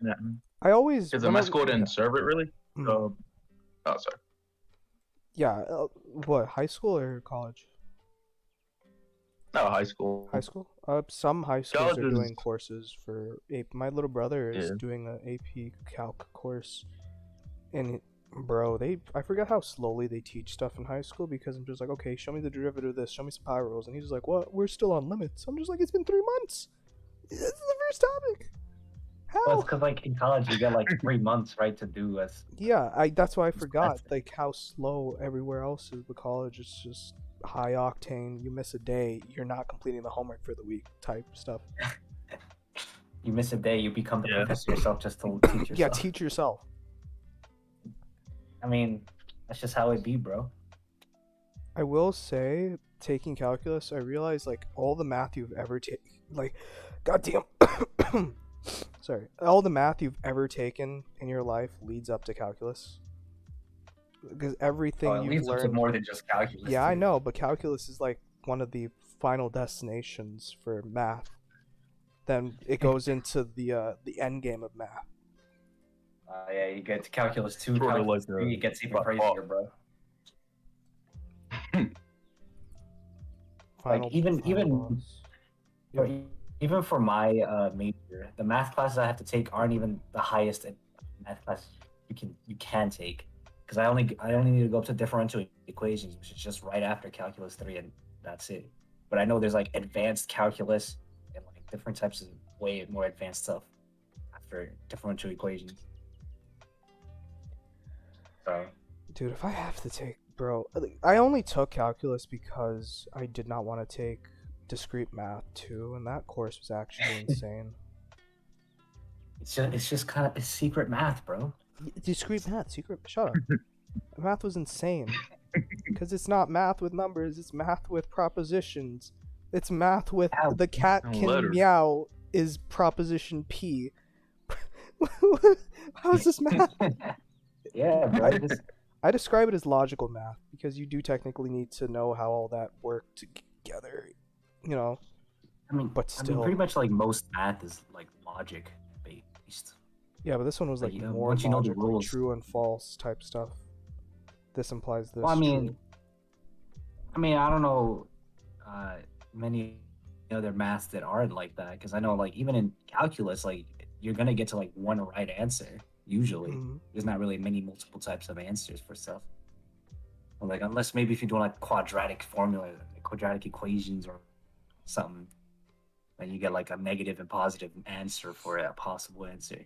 Yeah. I always Because my school didn't serve it really. Mhm. So, oh, sorry. Yeah, what, high school or college? No, high school. High school? Some high schools College are is doing courses for AP. My little brother is yeah. doing an AP Calc course, and bro, I forget how slowly they teach stuff in high school because I'm just like, okay, show me the derivative of this, show me some power rules, and he's just like, what? We're still on limits. I'm just like, it's been 3 months. This is the first topic. Well, How? it's because like in college you get like 3 months right to do as Yeah, that's why I forgot classes. like how slow everywhere else is. The college is just high octane. You miss a day, you're not completing the homework for the week type stuff. You miss a day, you become the Yeah. professor yourself just to teach yourself. Yeah, teach yourself. I mean, that's just how it be, bro. I will say, taking calculus, I realized like all the math you've ever taken, like, goddamn, sorry, all the math you've ever taken in your life leads up to calculus. Because everything It you've leads up to learned, more than just calculus. yeah, I too. know, but calculus is like one of the final destinations for math. Then it goes into the end game of math. Yeah, you get to calculus 2, Sort of calculus like 3, it gets even but- crazier, bro. Final, even- boss. Or even for my major, the math classes I have to take aren't even the highest math classes you can take, because I only need to go up to differential equations, which is just right after calculus 3, and that's it. But I know there's like advanced calculus and like different types of way more advanced stuff after differential equations. So Dude, if I have to take, bro, I only took calculus because I did not want to take discrete math too, and that course was actually insane. it's just kind of secret math, bro. Discrete math, secret. Shut up. Math was insane because it's not math with numbers; it's math with propositions. It's math with Ow. the cat And can letters. meow is proposition P. How is this math? Yeah, bro. I describe it as logical math because you do technically need to know how all that worked together, you know. But still, pretty much like most math is like logic based. yeah, but this one was Like, like you know, more once you know the logic, like rules. true and false type stuff. This implies this. Well, I true. mean, I don't know many other maths that aren't like that, because I know like even in calculus, like you're gonna get to like one right answer usually. Mhm. There's not really many multiple types of answers for stuff. Or, like unless maybe if you're doing like quadratic formula, like quadratic equations or something, then you get like a negative and positive answer for a possible answer.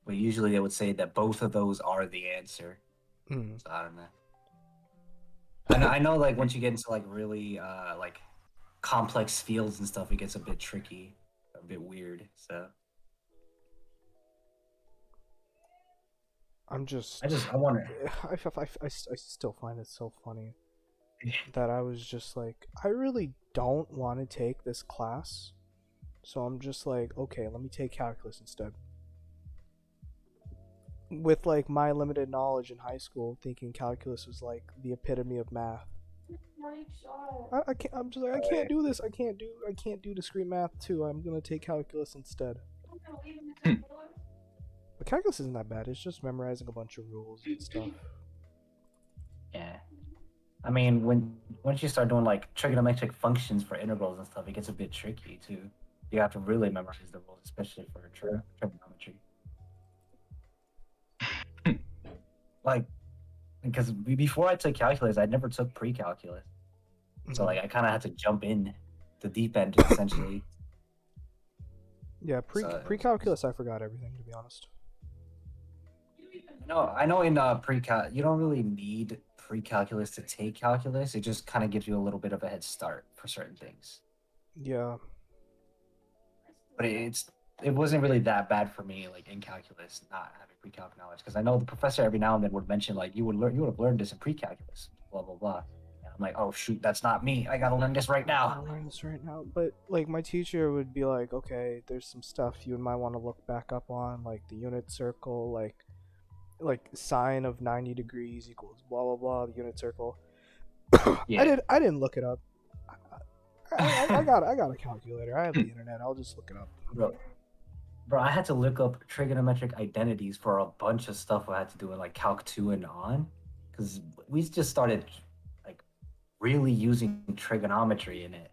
But usually they would say that both of those are the answer. Mhm. So I don't know. I know like once you get into like really like complex fields and stuff, it gets a bit tricky, a bit weird. So I'm just. I wonder. I still find it so funny that I was just like, I really don't want to take this class, so I'm just like, okay, let me take calculus instead. With like my limited knowledge in high school, thinking calculus was like the epitome of math. I can't. I'm just like, I can't do this. I can't do discrete math too. I'm gonna take calculus instead. But calculus isn't that bad. It's just memorizing a bunch of rules and stuff. Yeah. I mean, once you start doing like trigonometric functions for integrals and stuff, it gets a bit tricky too. You have to really memorize the rules, especially for trigonometry. Like, because before I took calculus, I never took pre-calculus, so like I kind of had to jump in the deep end essentially. Yeah, pre-calculus, I forgot everything, to be honest. No, I know in pre-cal you don't really need pre-calculus to take calculus. It just kind of gives you a little bit of a head start for certain things. Yeah. But it's it wasn't really that bad for me, like in calculus, not having pre-calc knowledge, because I know the professor every now and then would mention like you would have learned this in pre-calculus, blah blah blah. And I'm like, oh shoot, that's not me. I gotta learn this right I now. gotta learn this right now. But like my teacher would be like, okay, there's some stuff you might want to look back up on, like the unit circle, like sine of 90 degrees equals blah blah blah, the unit circle. Yeah. I didn't look it up. I got a calculator. I have the internet. I'll just look it up. Bro, I had to look up trigonometric identities for a bunch of stuff I had to do in like Calc 2 and on, because we just started like really using trigonometry in it,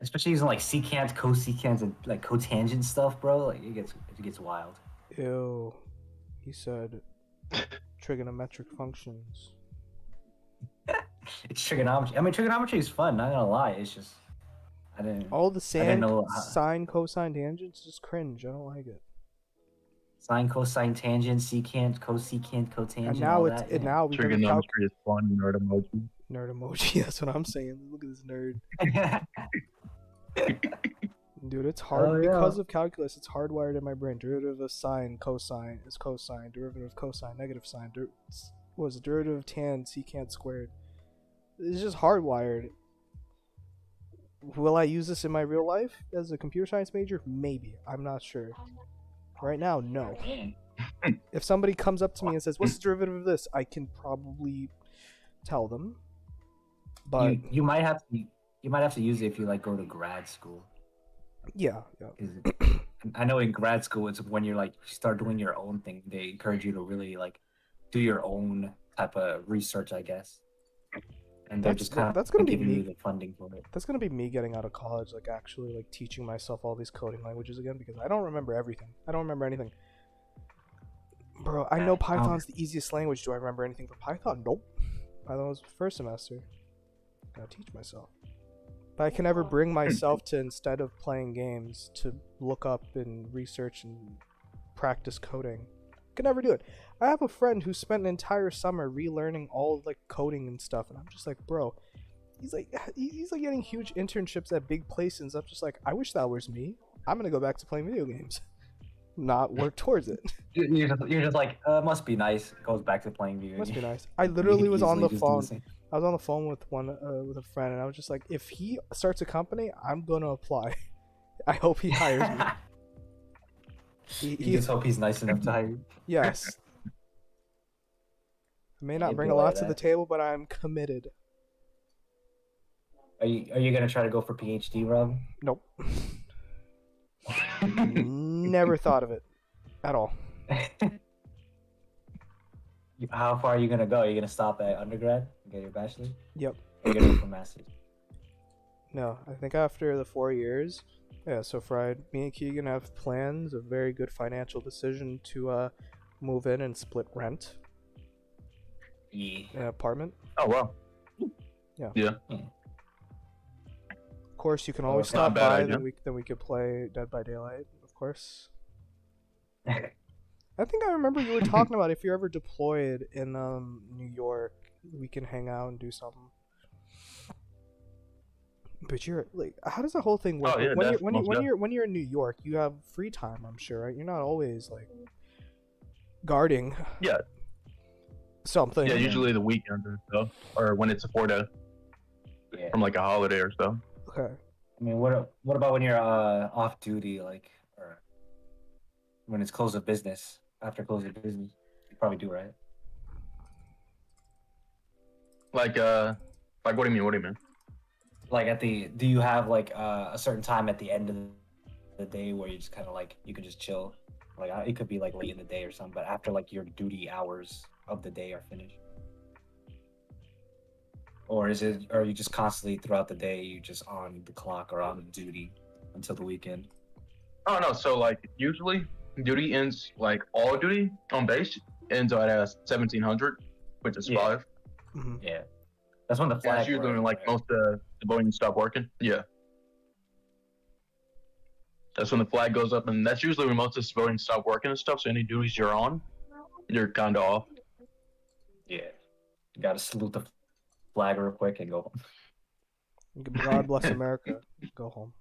especially using like secant, cosecant, and like cotangent stuff, bro. Like it gets wild. Ew. He said trigonometric functions. It's trigonometry. I mean, trigonometry is fun. Not gonna lie. It's just I didn't. All the sine, know sine, cosine, tangents, just cringe. I don't like it. Sine, cosine, tangent, secant, cosecant, cotangent. And now all it's that, and now we Trigonometry is fun, nerd emoji. nerd emoji. That's what I'm saying. Look at this nerd, dude. It's hard Oh, yeah. because of calculus. It's hardwired in my brain. Derivative of sine, cosine is cosine. Derivative of cosine, negative sine. What was it? Derivative of tan, secant squared. It's just hardwired. Will I use this in my real life as a computer science major? Maybe. I'm not sure. Right now, no. If somebody comes up to me and says, "What's the derivative of this?" I can probably tell them. But you might have to use it if you like go to grad school. yeah. 'Cause I know in grad school it's when you're like you start doing your own thing. They encourage you to really like do your own type of research, I guess. And they're just kind of that's gonna be giving me. you the funding for it. That's gonna be me getting out of college, like actually like teaching myself all these coding languages again because I don't remember everything. I don't remember anything. Bro, I know Python's the easiest language. Do I remember anything for Python? Nope. Python was first semester. Gotta teach myself. But I can never bring myself to, instead of playing games, to look up and research and practice coding. I can never do it. I have a friend who spent an entire summer relearning all of like coding and stuff, and I'm just like, bro, he's like getting huge internships at big places. I'm just like, I wish that was me. I'm gonna go back to playing video games, not work towards it. You're just like, must be nice. Goes back to playing video. Must be games. nice. I literally was on the Easily just do phone. same. I was on the phone with with a friend, and I was just like, if he starts a company, I'm gonna apply. I hope he hires me. You just hope he's nice enough to hire you. Yes. I may not You'd bring be a like lot to that. the table, but I'm committed. Are you gonna try to go for PhD, Rob? Nope. Never thought of it at all. How far are you gonna go? Are you gonna stop at undergrad and get your bachelor's? Yep. Or are you gonna go for master's? No, I think after the 4 years, yeah. So me and Keegan have plans, a very good financial decision to move in and split rent Yeah. in an apartment. Oh wow. Yeah. Yeah. Of course, you can always it's not a stop bad by. idea. Then we could play Dead by Daylight, of course. I think I remember you were talking about if you're ever deployed in New York, we can hang out and do something. But you're like, how does the whole thing work? Oh, yeah, Like, when most you're in New York, you have free time, I'm sure, right? You're not always like guarding. Yeah. Something. Yeah, usually the weekend or so, or when it's a 4-day Yeah. from like a holiday or so. Okay. I mean, what about when you're off duty, like, or when it's close of business? After close of business, you probably do, right? Like what do you mean? What do you mean? Like do you have like a certain time at the end of the day where you just kind of like you can just chill? Like it could be like late in the day or something, but after like your duty hours of the day are finished. Or are you just constantly throughout the day you just on the clock or on duty until the weekend? Oh no, so like usually duty ends, like all duty on base ends at 1700, which is Yeah. 5. Mm-hmm. Yeah, that's when the Yeah, flag. that's usually when like most of the civilians stop working. Yeah. That's when the flag goes up, and that's usually when most of the civilians stop working and stuff. So any duties you're on, you're kind of off. Yeah, you gotta salute the flag real quick and go home. God bless America. Go home.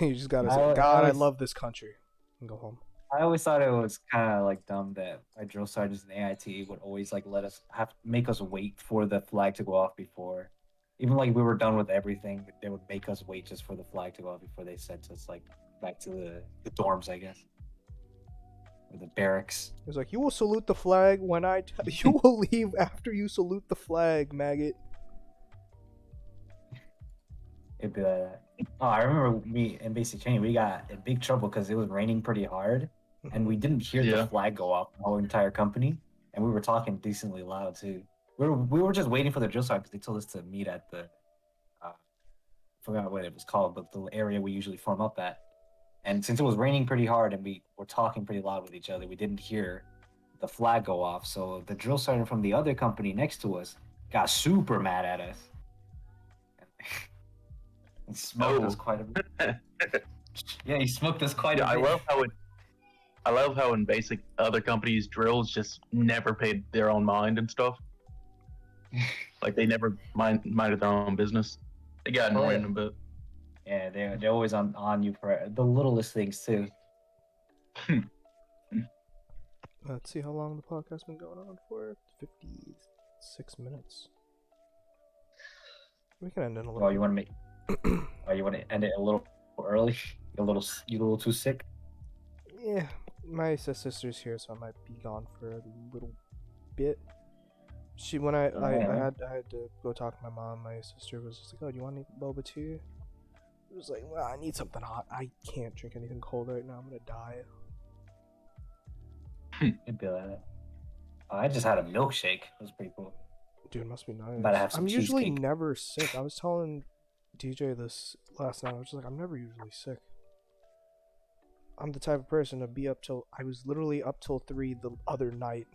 You just gotta I, say, I God, I always love this country, and go home. I always thought it was kind of like dumb that our drill sergeants in AIT would always like let us make us wait for the flag to go off before, even like we were done with everything. They would make us wait just for the flag to go off before they sent us like back to the dorms, I guess, or the barracks. It was like, you will salute the flag when you will leave after you salute the flag, maggot. It'd be like that. Oh, I remember me in basic training, we got in big trouble because it was raining pretty hard, and we didn't hear the Yeah. flag go off the whole entire company, and we were talking decently loud too. We were just waiting for the drill sergeant because they told us to meet at the forgot what it was called, but the area we usually form up at. And since it was raining pretty hard and we were talking pretty loud with each other, we didn't hear the flag go off. So the drill sergeant from the other company next to us got super mad at us. And smoked us quite a bit. Yeah, he smoked us quite Yeah, a bit. I love how in basic other companies drills just never paid their own mind and stuff. Like they never minded their own business. They got Oh, annoying yeah. a bit. Yeah, they're always on you for the littlest things too. Let's see how long the podcast's been going on for. 56 minutes. We can end in a little. Oh, you want to make? Oh, you want to end it a little early? You a little too sick? Yeah, my sister's here, so I might be gone for a little bit. When I had to go talk to my mom, my sister was just like, "Oh, do you want any boba tea?" I was like, "Well, I need something hot. I can't drink anything cold right now. I'm gonna die." It'd be like that. Oh, I just had a milkshake. It was pretty cool. Dude, it must be nice. About to have some I'm usually cheesecake. never sick. I was telling DJ this last night. I was just like, I'm never usually sick. I'm the type of person to be up till. I was literally up till 3 the other night.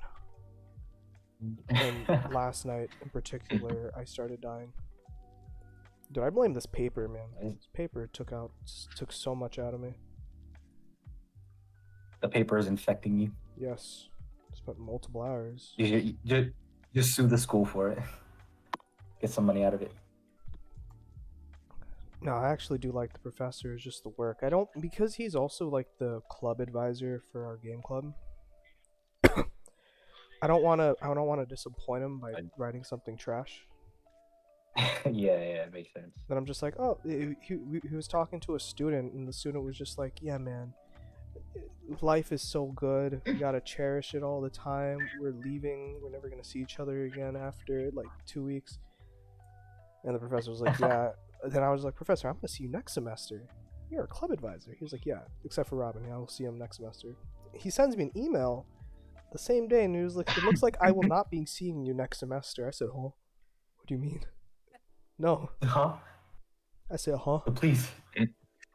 And last night in particular, I started dying. Dude, I blame this paper, man. This paper took so much out of me. The paper is infecting you. Yes. Spent multiple hours. You just sue the school for it. Get some money out of it. No, I actually do like the professor. It's just the work. I don't, because he's also like the club advisor for our game club. I don't want to disappoint him by writing something trash. Yeah, it makes sense. Then I'm just like, oh, he was talking to a student, and the student was just like, yeah, man, life is so good. We gotta cherish it all the time. We're leaving. We're never gonna see each other again after like 2 weeks. And the professor was like, yeah. Then I was like, Professor, I'm gonna see you next semester. You're a club advisor. He was like, yeah, except for Robin. Yeah, I'll see him next semester. He sends me an email the same day, and he was like, it looks like I will not be seeing you next semester. I said, huh? What do you mean? No. Huh? I said, huh? Please.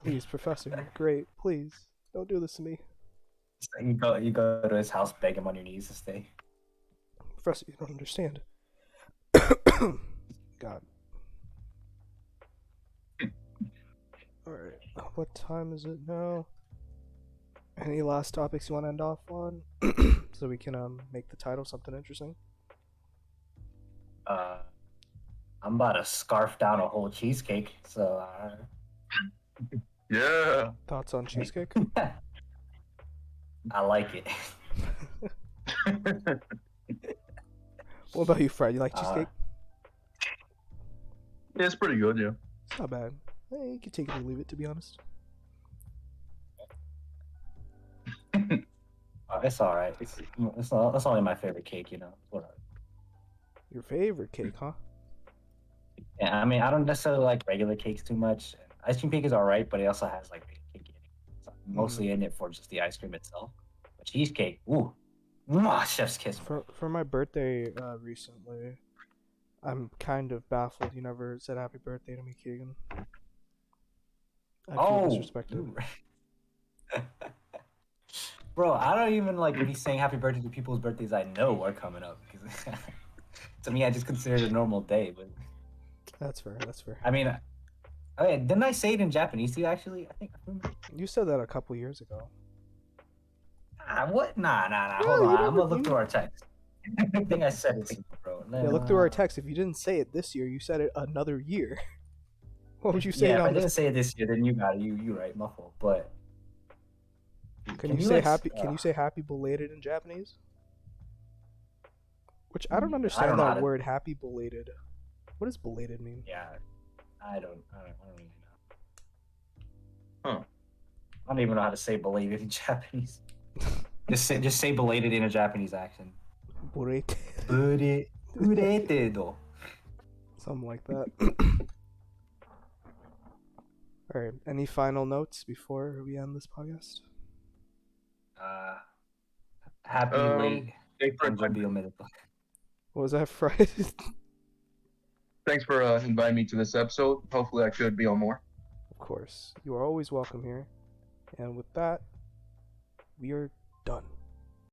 Please, Professor. Great. Please. Don't do this to me. You go to his house, beg him on your knees to stay. Professor, you don't understand. God. Alright. What time is it now? Any last topics you want to end off on? So we can make the title something interesting? I'm about to scarf down a whole cheesecake, so Yeah. Thoughts on cheesecake? I like it. What about you, Fred? You like cheesecake? Yeah, it's pretty good, yeah. It's not bad. You can take it or leave it, to be honest. It's all right. It's only my favorite cake, you know. Whatever. Your favorite cake, huh? Yeah, I mean, I don't necessarily like regular cakes too much. Ice cream cake is all right, but it also has like cake in it. So I'm mostly in it for just the ice cream itself. But cheesecake, ooh, mwah, chef's kiss. For my birthday recently, I'm kind of baffled you never said happy birthday to me, Keegan. I feel disrespected. Bro, I don't even like be saying happy birthday to people's birthdays I know are coming up. Because to me, I just consider it a normal day. But That's fair. I mean, okay, didn't I say it in Japanese to you actually? I think. You said that a couple years ago. What? Nah. Yeah, Hold on. I'm gonna look you- through our text. I think I said it to you, bro. Yeah, look through our text. If you didn't say it this year, you said it another year. What would you say Yeah, if I on didn't this? say it this year, then you got it. You right, my fault. But Can can you you say like happy? Can you say happy belated in Japanese? Which I don't I don't understand know how that to. word. Happy belated. What does belated mean? Yeah, I don't really know. Huh. I don't even know how to say belated in Japanese. Just say belated in a Japanese accent. Belated. Belated. Something like that. All right. Any final notes before we end this podcast? Happy late. Thanks for inviting me. What was that, Friday? Thanks for inviting me to this episode. Hopefully, I could be on more. Of course. You are always welcome here. And with that, we are done.